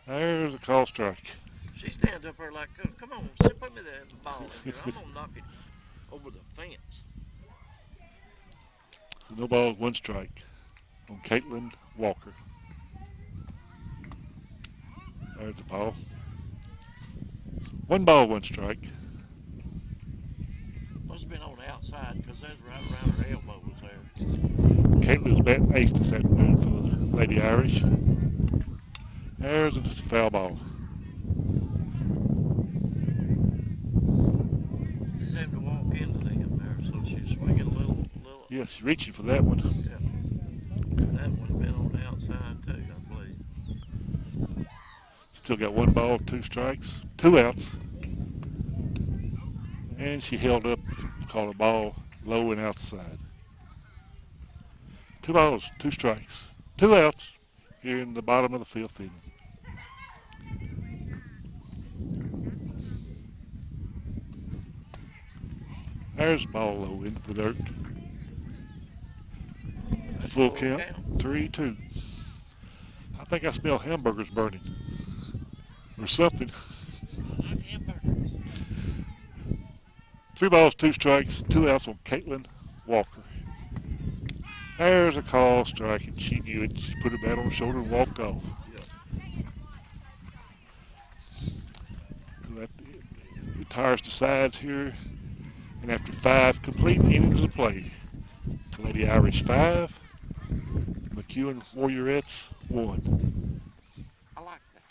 There's a call strike. She stands up there like, come on, put me the ball in here. I'm going to knock it over the fence. So no ball, one strike on Caitlin Walker. There's the ball. One ball, one strike. Must have been on the outside because that's right around her elbows there. Caitlin's batting ace this afternoon for the Lady Irish. There's a foul ball. She's having to walk into them there, so she's swinging a little. Yes, she's reaching for that one. Yeah. That would have been on the outside too, I believe. Still got one ball, two strikes, two outs. And she held up, called a ball low and outside. Two balls, two strikes, two outs here in the bottom of the fifth inning. There's the ball low into the dirt. Full count, 3-2. I think I smell hamburgers burning or something. I like hamburgers. Three balls, two strikes, two outs on Caitlin Walker. There's a call strike, and she knew it. She put her bat on her shoulder and walked off. That retires the sides here, and after 5 complete innings of play, the Lady Irish 5, McEwen Warriorettes 1. I like that.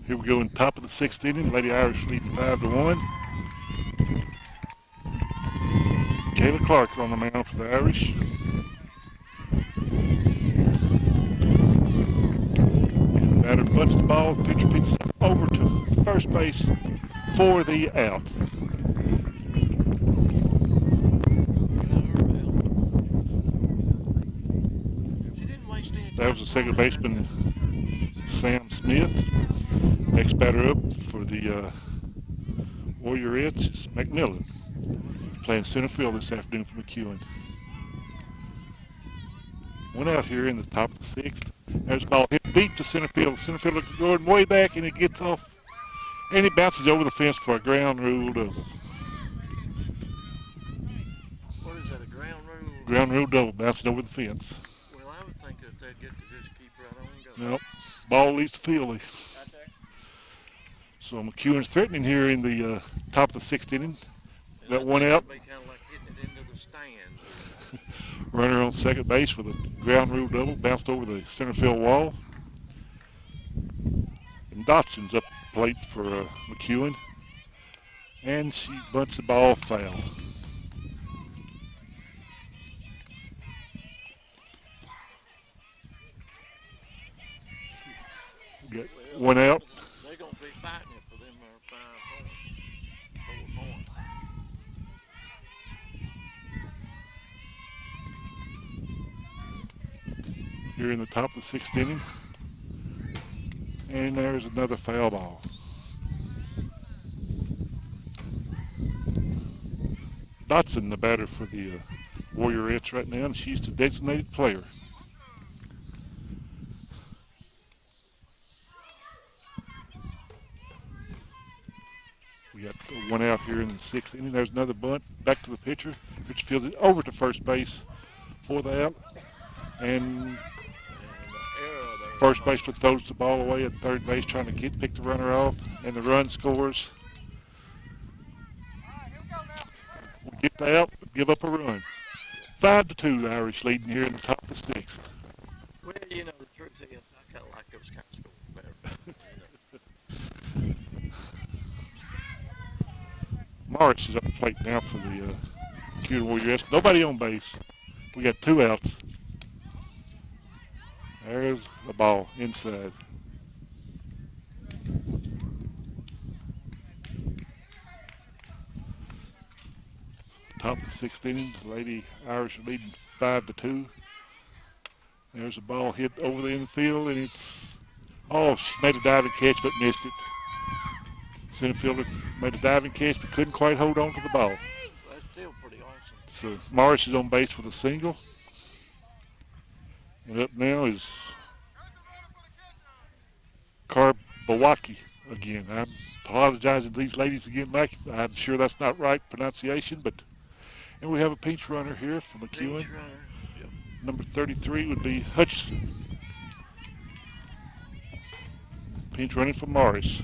Here we go in top of the 6th inning. Lady Irish leading 5-1. Kayla Clark on the mound for the Irish. Batter bunts the ball. Pitcher pitches over to first base for the out. That was the second baseman, Sam Smith. Next batter up for the Warriorettes is McMillan, playing center field this afternoon for McEwen. One out here in the top of the 6th. There's the ball hit deep to center field. Center fielder going way back, and it gets off, and it bounces over the fence for a ground rule double. What is that, a ground rule? Ground rule double, bouncing over the fence. Well, I would think that they'd get to just keep right on going. Nope. Ball leaves the field. Right there. So McEwen's threatening here in the top of the 6th inning. And Got I one think out. it'd be kind of like hitting it into the stand. Runner on second base with a ground rule double, bounced over the center field wall. And Dotson's up the plate for McEwen. And she bunts the ball foul. We got one out. They're going to be fighting it for them 5 points. 4 points. Here in the top of the 6th inning. And there's another foul ball. Dotson, the batter for the Warriorettes right now, and she's the designated player. We got one out here in the 6th inning. There's another bunt back to the pitcher. Pitcher fields it over to first base for the out. And first baseman throws the ball away at third base, trying to pick the runner off, and the run scores. We get the out, but give up a run. 5-2, the Irish leading here in the top of the 6th. Well, you know, the truth is, I kind of like those kind of scores better. Morris is up the plate now for the McEwen Warriorettes. Nobody on base. We got 2 outs. There's the ball inside. Top of the 6th inning, the Lady Irish are leading 5-2. There's a ball hit over the infield, and it's, she made a diving catch but missed it. Center fielder made a diving catch but couldn't quite hold on to the ball. That's still pretty awesome. So Morris is on base with a single. And up now is Karbawaki again. I'm apologizing to these ladies again, Mike. I'm sure that's not right pronunciation, but and we have a pinch runner here for McEwen. Pinch runner. Yep. Number 33 would be Hutchison. Pinch running for Morris.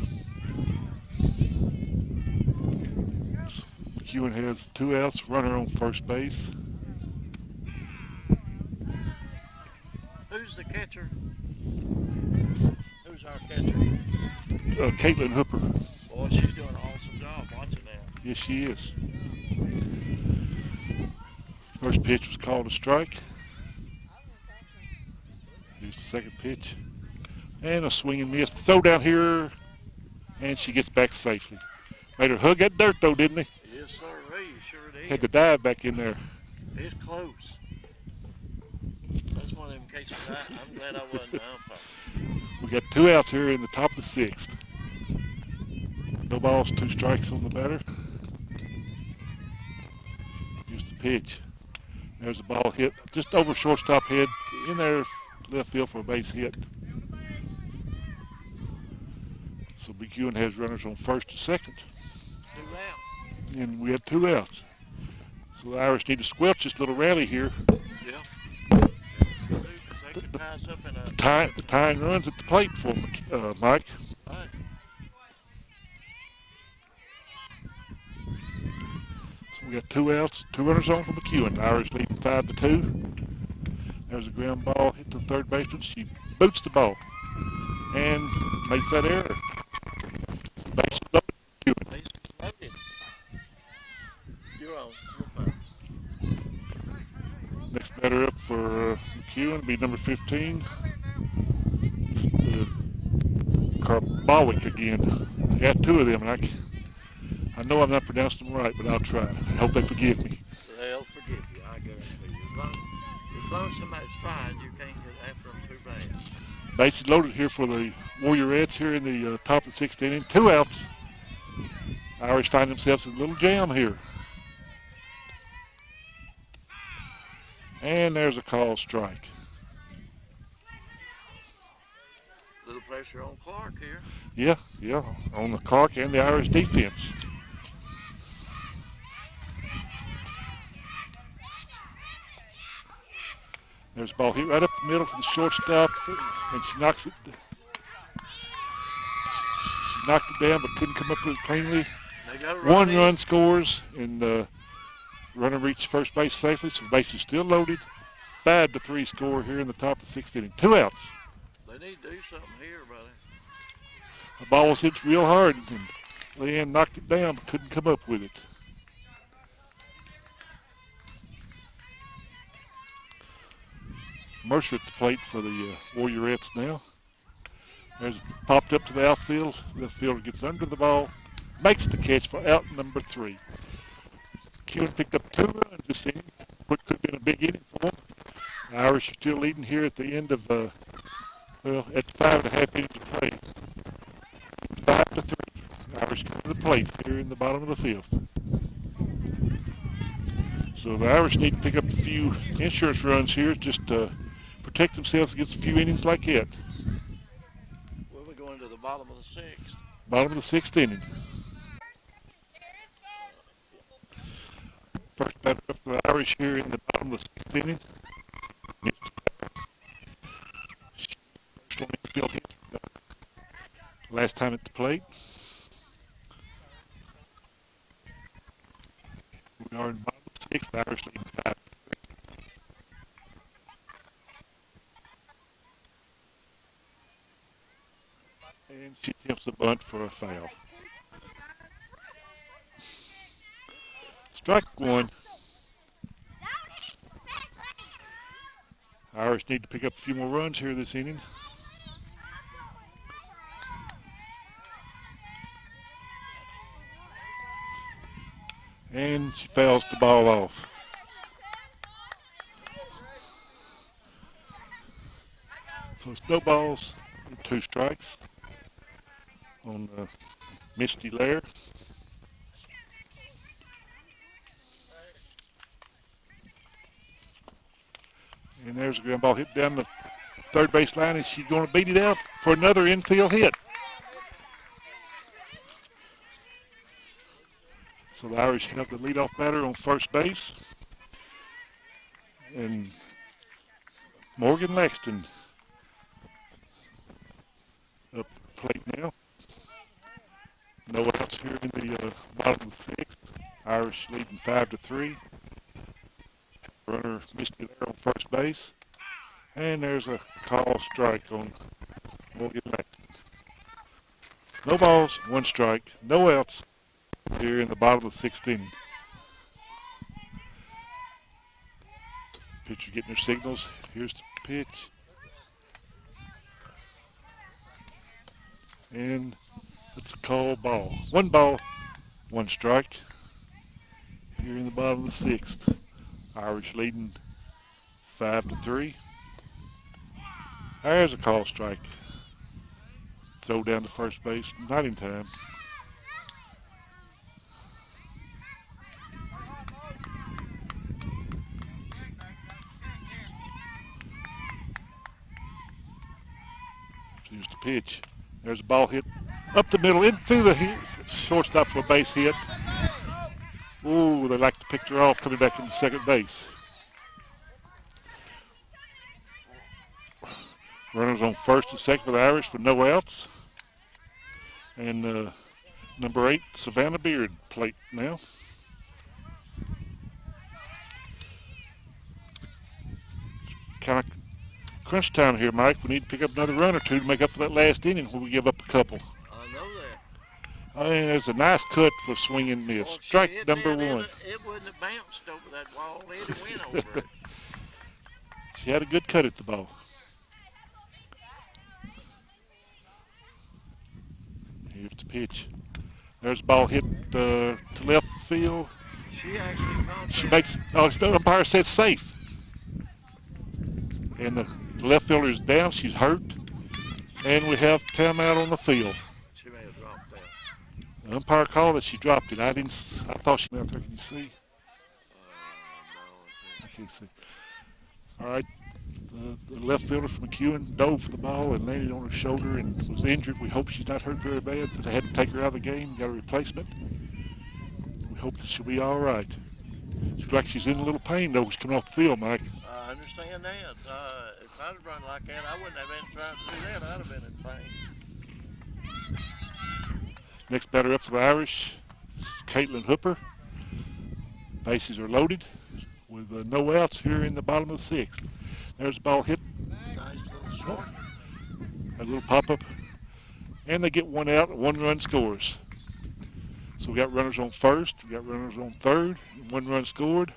McEwen has 2 outs, runner on first base. Who's the catcher? Who's our catcher? Caitlin Hooper. Boy, she's doing an awesome job watching that. Yes, she is. First pitch was called a strike. Here's the second pitch. And a swing and miss. Throw down here. And she gets back safely. Made her hug that dirt, though, didn't he? Yes, sir. You sure did. Had to dive back in there. It's close. That's one of them cases. I'm glad I wasn't the umpire. We got 2 outs here in the top of the 6th. No balls, 2 strikes on the batter. Here's the pitch. There's a ball hit just over shortstop head in there left field for a base hit. So McEwen has runners on first and second. 2 outs. And we had 2 outs. So the Irish need to squelch this little rally here. Yeah. They could tie us up in a... The tying runs at the plate for Mike. Right. So we got 2 outs, 2 runners on for McEwen. The Irish leading 5-2. There's a ground ball hit to the third baseman. She boots the ball and makes that error. Base loaded. Base loaded. You're on. You're fine. Next batter up for McEwen will be number 15. Karbawik again. I got 2 of them, and I know I'm not pronouncing them right, but I'll try. I hope they forgive me. They'll forgive you, I guarantee you. As long as somebody's trying, you can't get after them too bad. Bases loaded here for the Warriorettes here in the top of the 6th inning. 2 outs. Irish find themselves in a little jam here. And there's a called strike. A little pressure on Clark here. Yeah, on the Clark and the Irish defense. There's a ball hit right up the middle from the shortstop, and she knocks it. She knocked it down, but couldn't come up with it cleanly. They got 1 run scores, and runner reached first base safely, so the base is still loaded. 5-3 score here in the top of the 6th inning. 2 outs. They need to do something here, buddy. The ball was hit real hard, and Leanne knocked it down, but couldn't come up with it. Mercer at the plate for the Warriorettes now. There's popped up to the outfield. Left fielder gets under the ball, makes the catch for out number 3. McEwen picked up 2 runs this inning, what could have been a big inning for them. The Irish are still leading here at the end of, at the 5.5 innings of play. 5-3. The Irish come to the plate here in the bottom of the 5th. So the Irish need to pick up a few insurance runs here just to protect themselves against a few innings like that. Well, we're going to the bottom of the 6th. Bottom of the 6th inning. First batter up for the Irish here in the bottom of the 6th inning. Last time at the plate. We are in the bottom of the 6th. The Irish leading 5. And she attempts the bunt for a foul. Strike 1. Irish need to pick up a few more runs here this inning. And she fouls the ball off. So it's no balls and 2 strikes on Misty Lair. And there's a ground ball hit down the third base line, and she's going to beat it out for another infield hit. So the Irish have the leadoff batter on first base. And Morgan Laxton up the plate now. No outs here in the bottom of the sixth. Irish leading 5-3. Runner missed it there on first base. And there's a call strike on Morgan Laxton. No balls, one strike, no outs here in the bottom of the sixth inning. Pitcher getting their signals. Here's the pitch. And it's a called ball. One ball, one strike here in the bottom of the sixth. Irish leading 5-3. There's a call strike. Throw down to first base, not in time. Here's the pitch. There's a ball hit up the middle, in through the shortstop for a base hit. Ooh, they like to pick her off coming back into second base. Runners on first and second for the Irish with no outs. And number 8, Savannah Beard, plate now. Kind of crunch time here, Mike. We need to pick up another run or two to make up for that last inning when we give up a couple. I know that. I mean, there's a nice cut for a swing and miss. Well, Strike number 1. It wouldn't have bounced over that wall. It went over it. She had a good cut at the ball. Here's the pitch. There's a ball hit to left field. She actually caught She that. makes, oh, the umpire said safe. And the left fielder is down. She's hurt. And we have timeout on the field. She may have dropped that. The umpire called that she dropped it. I thought she out there. Can you see? No, I can't see. All right. The left fielder from McEwen dove for the ball and landed on her shoulder and was injured. We hope she's not hurt very bad, but they had to take her out of the game. Got a replacement. We hope that she'll be all right. Looks like she's in a little pain, though. She's coming off the field, Mike. I understand that. If I'd have run like that, I wouldn't have been trying to do that. I'd have been in pain. Next batter up for the Irish is Caitlin Hooper. Bases are loaded with no outs here in the bottom of the sixth. There's a ball hit. Nice little short. A little pop-up. And they get one out, 1 run scores. So we got runners on first, we got runners on third, and 1 run scored,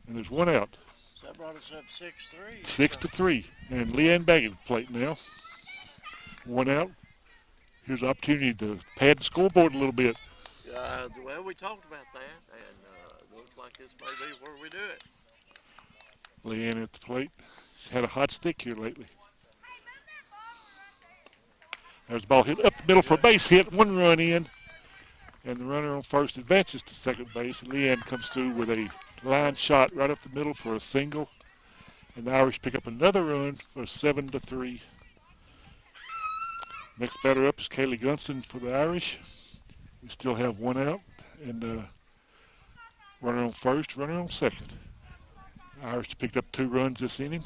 and there's 1 out. That brought us up 6-3. 6-3. And Leanne Baggett at the plate now. 1 out. Here's an opportunity to pad the scoreboard a little bit. Well, we talked about that, and it looks like this may be where we do it. Leanne at the plate. She's had a hot stick here lately. There's a ball hit up the middle for a base hit, 1 run in. And the runner on first advances to second base. And Leanne comes through with a line shot right up the middle for a single. And the Irish pick up another run for 7-3. Next batter up is Kaylee Gunson for the Irish. We still have 1 out. And runner on first, runner on second. Irish picked up 2 runs this inning.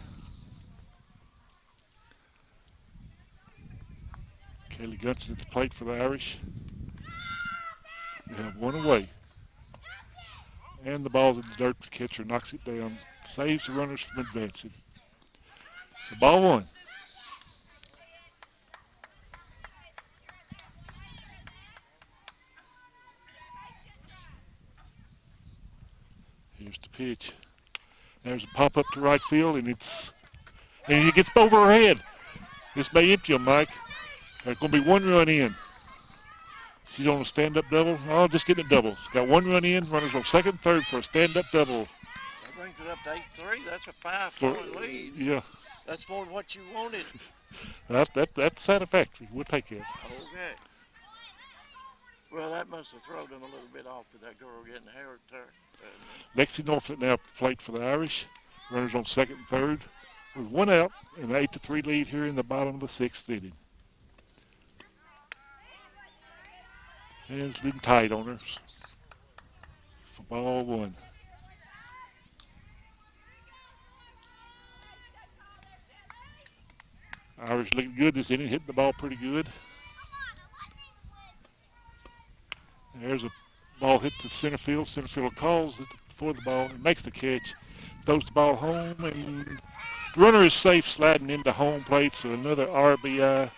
Kaylee Gunson at the plate for the Irish. We have 1 away. And the ball's in the dirt. The catcher knocks it down. Saves the runners from advancing. So ball 1. Here's the pitch. There's a pop-up to right field, and it gets over her head. This may empty them, Mike. There's going to be 1 run in. She's on a stand-up double. Oh, just getting a double. She's got 1 run in. Runners on second and third for a stand-up double. That brings it up to 8-3. That's a 5-point lead. Yeah. That's more than what you wanted. That's satisfactory. We'll take it. Okay. Well, that must have thrown them a little bit off to that girl getting hurt there. Lexi Norfolk now at the plate for the Irish. Runners on second and third. with one out and an 8-3 lead here in the bottom of the sixth inning. And it's been tight on her for ball one. Irish looking good this inning, hitting the ball pretty good. And there's a ball hit to center field. Center field calls it for the ball and makes the catch. Throws the ball home, and the runner is safe sliding into home plate. So another RBI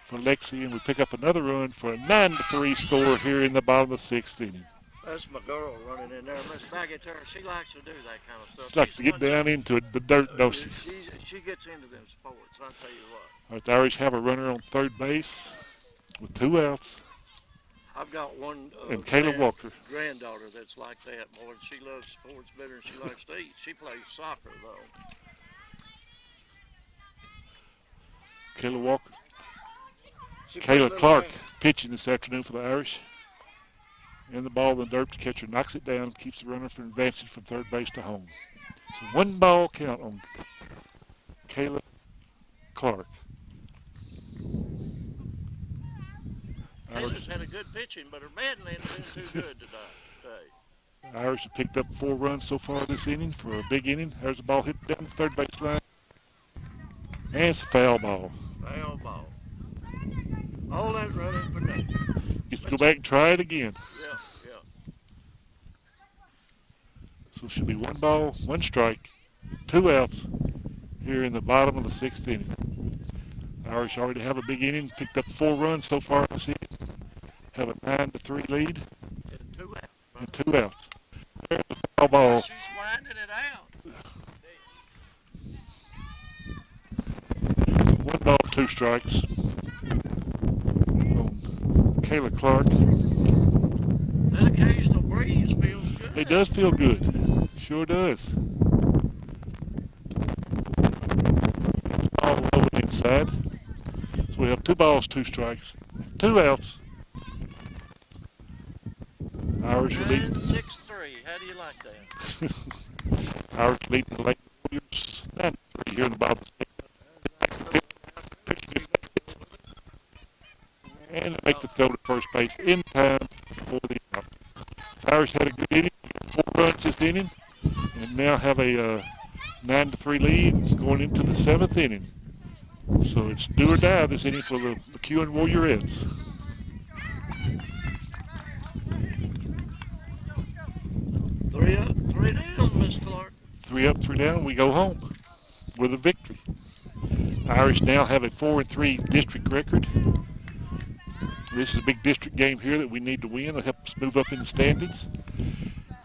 for Lexi, and we pick up another run for a 9-3 score here in the bottom of the sixth inning. That's my girl running in there. Miss Baggett, she likes to do that kind of stuff. She likes to get down into the dirt, don't she? She gets into them sports, I'll tell you what. All right, the Irish have a runner on third base with 2 outs. I've got one and Kayla Walker. Granddaughter that's like that, boy. She loves sports better than she likes to eat. She plays soccer, though. Kayla Walker. Kayla Clark pitching this afternoon for the Irish. And the ball in the dirt, the catcher knocks it down, keeps the runner from advancing from third base to home. So 1 ball count on Kayla Clark. Kayla's had a good pitching, but her batting ain't been too good today. The Irish have picked up 4 runs so far this inning for a big inning. There's a ball hit down the third base line. And it's a foul ball. Foul ball. All that running for nothing. Gets to go back and try it again. Yeah, yeah. So it should be 1 ball, 1 strike, 2 outs here in the bottom of the sixth inning. The Irish already have a big inning, picked up 4 runs so far this inning. Have a 9-3 lead. And 2 outs. And 2 outs. There's the foul ball. She's winding it out. 1 ball, 2 strikes. Kayla Clark. That occasional breeze feels good. It does feel good. Sure does. All over the inside. So we have 2 balls, 2 strikes, 2 outs. Irish are leading. 6-3. How do you like that? Irish leading the Lake Warriors 9-3 here in the bottom. And make the throw to first base in time for the out. Irish had a good inning, 4 runs this inning, and now have a 9-3 lead going into the 7th inning. So it's do or die this inning for the McEwen Warriorettes. Three up, 3 down, Miss Clark. 3 up, 3 down. We go home with a victory. Irish now have a 4-3 district record. This is a big district game here that we need to win to help us move up in the standings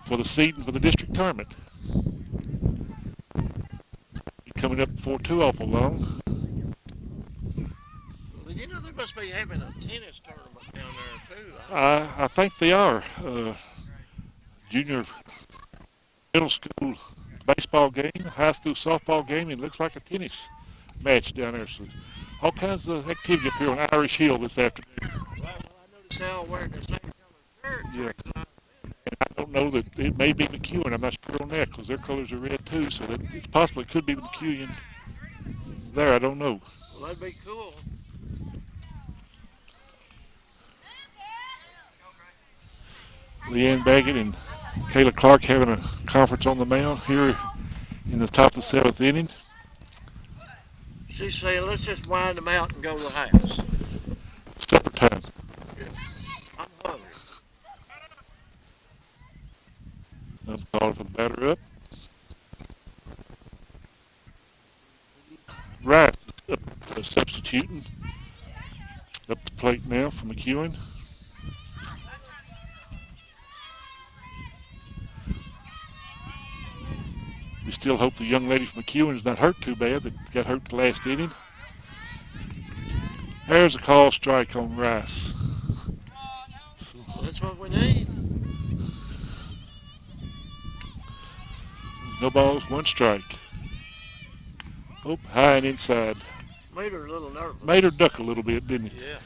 for the seeding for the district tournament. Coming up before too awful long. Well, you know, they must be having a tennis tournament down there, too. I think they are. Junior middle school baseball game, high school softball game, and it looks like a tennis match down there. So all kinds of activity up here on Irish Hill this afternoon. Well, I noticed they all wearing the same color shirt. Yeah. And I don't know that it may be McEwen. I'm not sure on that because their colors are red too. So that it's possible it could be McEwen there. I don't know. Well, that'd be cool. Leanne Baggett and Kayla Clark having a conference on the mound here in the top of the 7th inning. She's saying, let's just wind them out and go to the house. Supper time. Yeah. I'm hungry. I'm calling for the batter up. Rice up, substituting up the plate now for McEwen. We still hope the young lady from McEwen is not hurt too bad. That got hurt the last inning. There's a call strike on Rice. So, Well, that's what we need. no balls, 1 strike. Oh, high and inside. Made her a little nervous. Made her duck a little bit, didn't it? Yeah.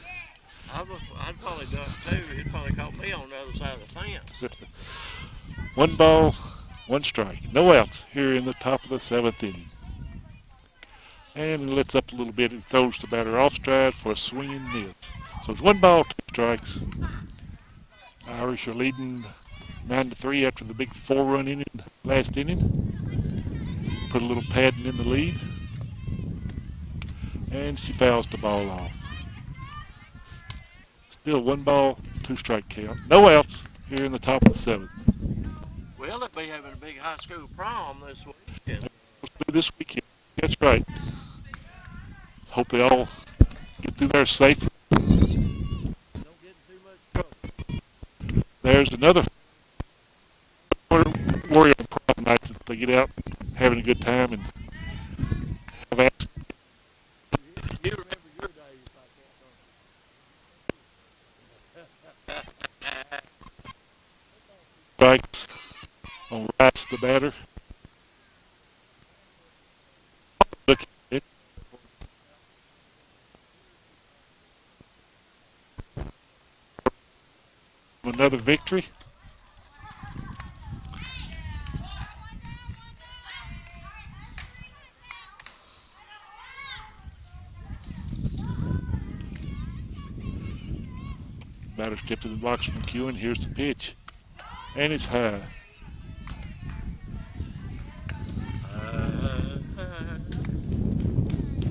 I'd probably duck too. He'd probably caught me on the other side of the fence. 1 ball, 1 strike. No outs here in the top of the 7th inning. And lets up a little bit and throws the batter off stride for a swinging miss. So it's 1 ball, 2 strikes. Irish are leading 9-3 after the big 4-run inning last inning. Put a little padding in the lead. And she fouls the ball off. Still 1 ball, 2 strike count. No outs here in the top of the 7th. Well, they'll be having a big high school prom this weekend. This weekend. That's right. Hope they all get through there safely. Don't get in too much trouble. There's another worry on prom night that they get out having a good time and have accidents. You remember your days like that, Strikes on Rice, the batter. Look at it. Another victory. Batter stepped to the box from McEwen. Here's the pitch. And it's high.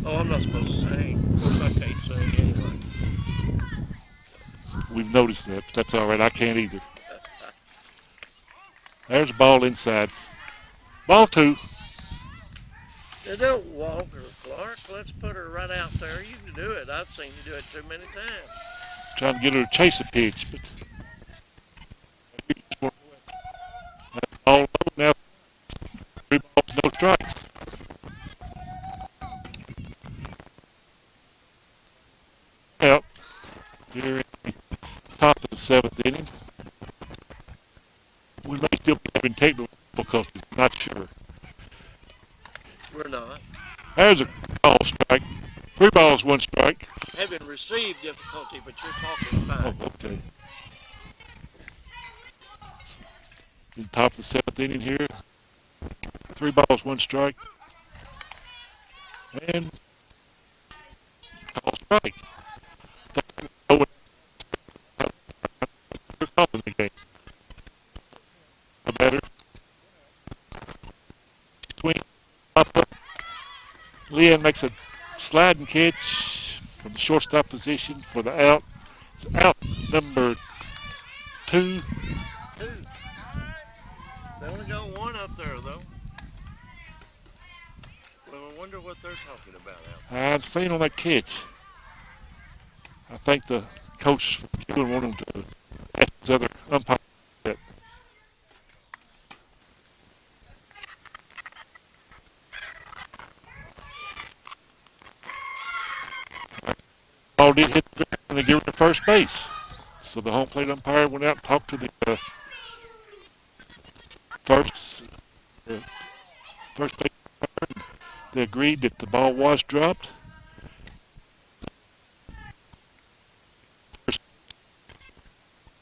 Oh, I'm not supposed to sing. Of course, I can't sing anyway. We've noticed that, but that's all right. I can't either. There's a ball inside. Ball 2. Now, don't walk her, Clark. Let's put her right out there. You can do it. I've seen you do it too many times. Trying to get her to chase a pitch, but ball low now. 3 balls, no strikes. Out here in the top of the 7th inning. We may still be having technical difficulties. Not sure. We're not. There's a ball strike. 3 balls, 1 strike. Having received difficulty, but you're talking fine. Oh, okay. In the top of the 7th inning here. 3 balls, 1 strike. And call strike. In the game. The batter. Swing. Up. Leanne makes a sliding catch from the shortstop position for the out. Out number 2. They only got 1 up there, though. Well, I wonder what they're talking about out there. I've seen on that catch. I think the coach from wanted him to ask his other umpire that. Ball did hit the ground and they give it to first base. So the home plate umpire went out and talked to the first base umpire. They agreed that the ball was dropped.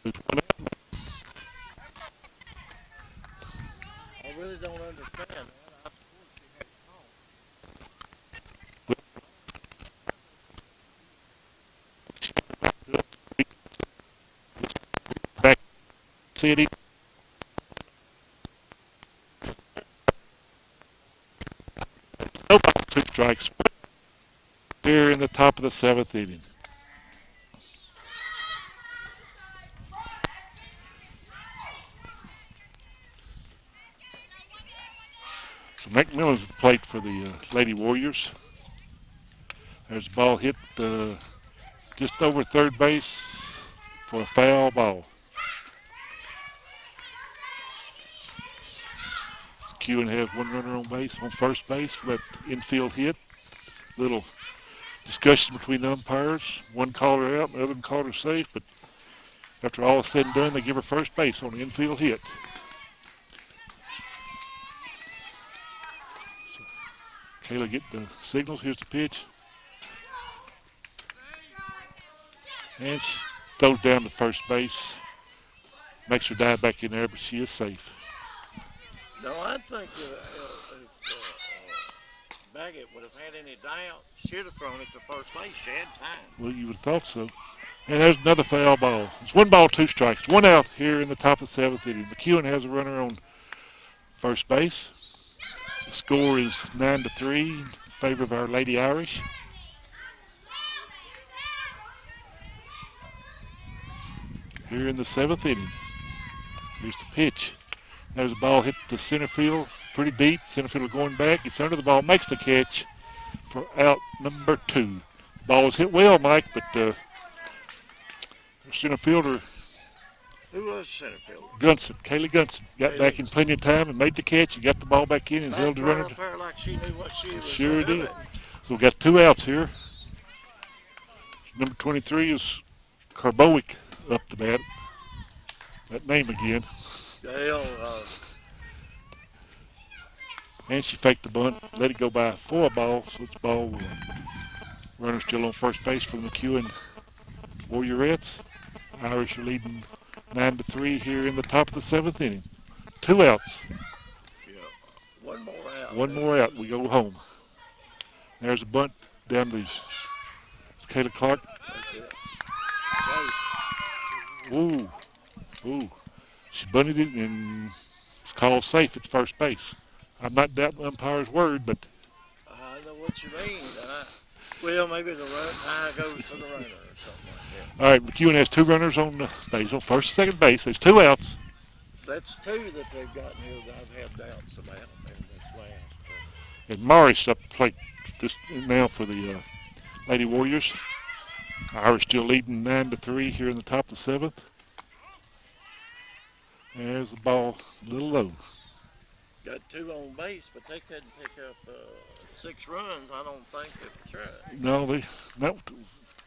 I really don't understand that. Back city. No ball, 2 strikes. Here in the top of the 7th inning. So McMillan's at the plate for the Lady Warriors. There's a ball hit just over third base for a foul ball. McEwen has 1 runner on base, on first base for that infield hit. Little discussion between the umpires. One called her out, and the other one called her safe, but after all is said and done, they give her first base on the infield hit. So Kayla get the signals. Here's the pitch. And she throws down to first base. Makes her dive back in there, but she is safe. No, I think Baggett would have had any doubt, should have thrown it to first base. She had time. Well, you would have thought so. And there's another foul ball. It's 1 ball, 2 strikes. 1 out here in the top of the 7th inning. McEwen has a runner on first base. The score is 9-3 in favor of our Lady Irish. Here in the 7th inning. Here's the pitch. There's a ball hit the center field, pretty deep. Center fielder going back, gets under the ball, makes the catch for out number 2. Ball was hit well, Mike, but the center fielder, Who was the center fielder? Gunson, Kaylee Gunson, got back in plenty of time and made the catch and got the ball back in and held the runner. Her like she knew what she was Sure doing. did. So we got 2 outs here. Number 23 is Karbowick up to bat. That name again. Dale, And she faked the bunt, let it go by for a ball, so it's ball 1. Runner still on first base for the McEwen Warriorettes. Irish are leading 9-3 here in the top of the 7th inning. 2 outs. yeah, one more out. 1 more out. We go home. There's a bunt down to Kayla Clark. That's it. Safe. Ooh. She bunted it and it's called safe at first base. I'm not doubting the umpire's word, but I know what you mean. Well, maybe the eye goes to the runner or something like that. all right, McEwen has 2 runners on the base, on first and second base. There's 2 outs. That's 2 that they've gotten here that I've had doubts about in this last. And Morris up the plate this now for the Lady Warriors. Irish still leading 9-3 here in the top of the 7th. There's the ball, a little low. Got 2 on base, but they couldn't pick up 6 runs. I don't think they tried. No, not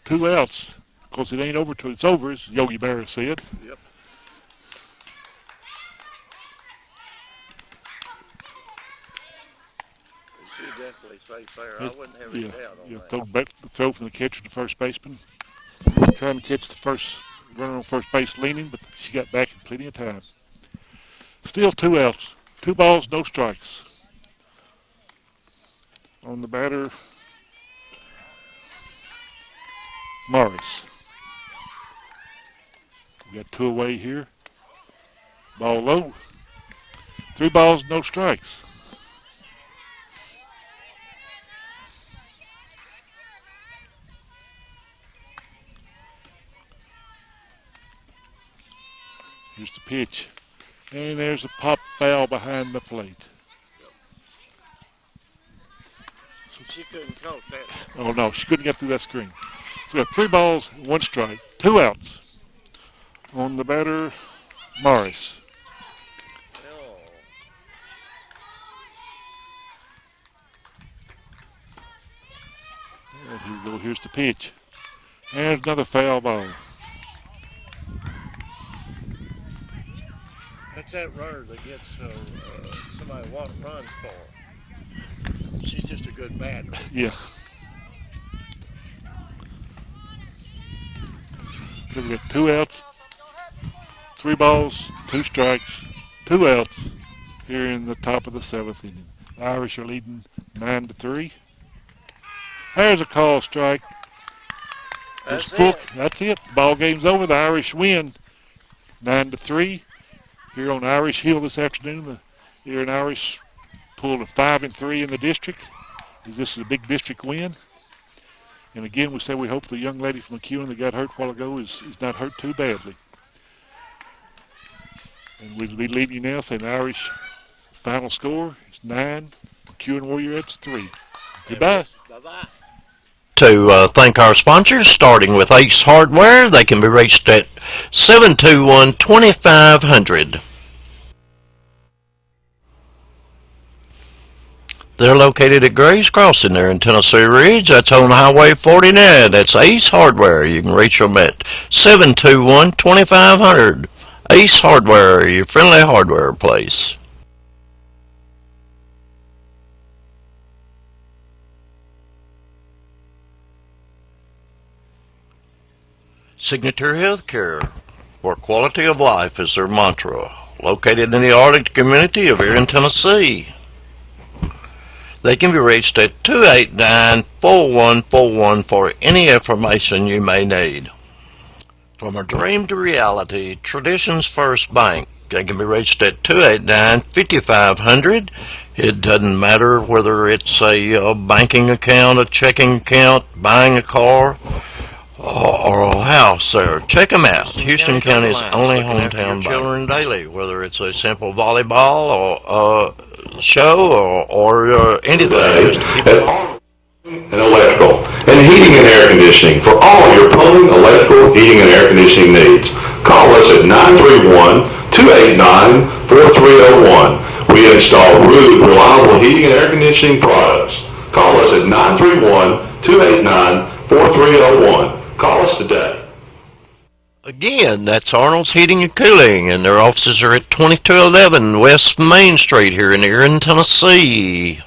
2 outs. Of course, it ain't over till it's over, as Yogi Berra said. Yep. She definitely safe there. I wouldn't have any doubt on that. Throw from the catcher to first baseman. Trying to catch the first runner on first base leaning, but she got back in plenty of time. Still 2 outs. 2 balls, no strikes. On the batter, Morris. We got 2 away here. Ball low. 3 balls, no strikes. Here's the pitch. And there's a pop foul behind the plate. She couldn't caught that. Oh, no, she couldn't get through that screen. So we have 3 balls, 1 strike, 2 outs. On the batter, Morris. Oh. And here we go, here's the pitch. And another foul ball. That's that runner that gets somebody runs for. She's just a good batter. Yeah. So we got 2 outs, 3 balls, 2 strikes, 2 outs here in the top of the 7th inning. The Irish are leading 9-3. There's a call strike. That's it. That's it. Ball game's over. The Irish win 9-3. Here on Irish Hill this afternoon, here in Irish pulled a 5-3 in the district. This is a big district win. And again, we say we hope the young lady from McEwen that got hurt a while ago is not hurt too badly. And we'll be leaving you now saying the Irish final score is 9, McEwen Warriorettes 3. Goodbye. Bye-bye. To thank our sponsors, starting with Ace Hardware. They can be reached at 721-2500. They're located at Gray's Crossing there in Tennessee Ridge. That's on Highway 49. That's Ace Hardware. You can reach them at 721-2500. Ace Hardware, your friendly hardware place. Signature Healthcare, where quality of life is their mantra. Located in the Arlington community of Erin, Tennessee. They can be reached at 289-4141 for any information you may need. From a dream to reality, Traditions First Bank. They can be reached at 289-5500. It doesn't matter whether it's a banking account, a checking account, buying a car, or a house there. Check them out. Houston County's only hometown bank. Children daily, whether it's a simple volleyball or show or anything. Just to keep it and electrical, and heating and air conditioning for all your plumbing, electrical, heating, and air conditioning needs. Call us at 931-289-4301. We install rude, reliable heating and air conditioning products. Call us at 931-289-4301. Call us today. Again, that's Arnold's Heating and Cooling, and their offices are at 2211 West Main Street here in Erin, Tennessee.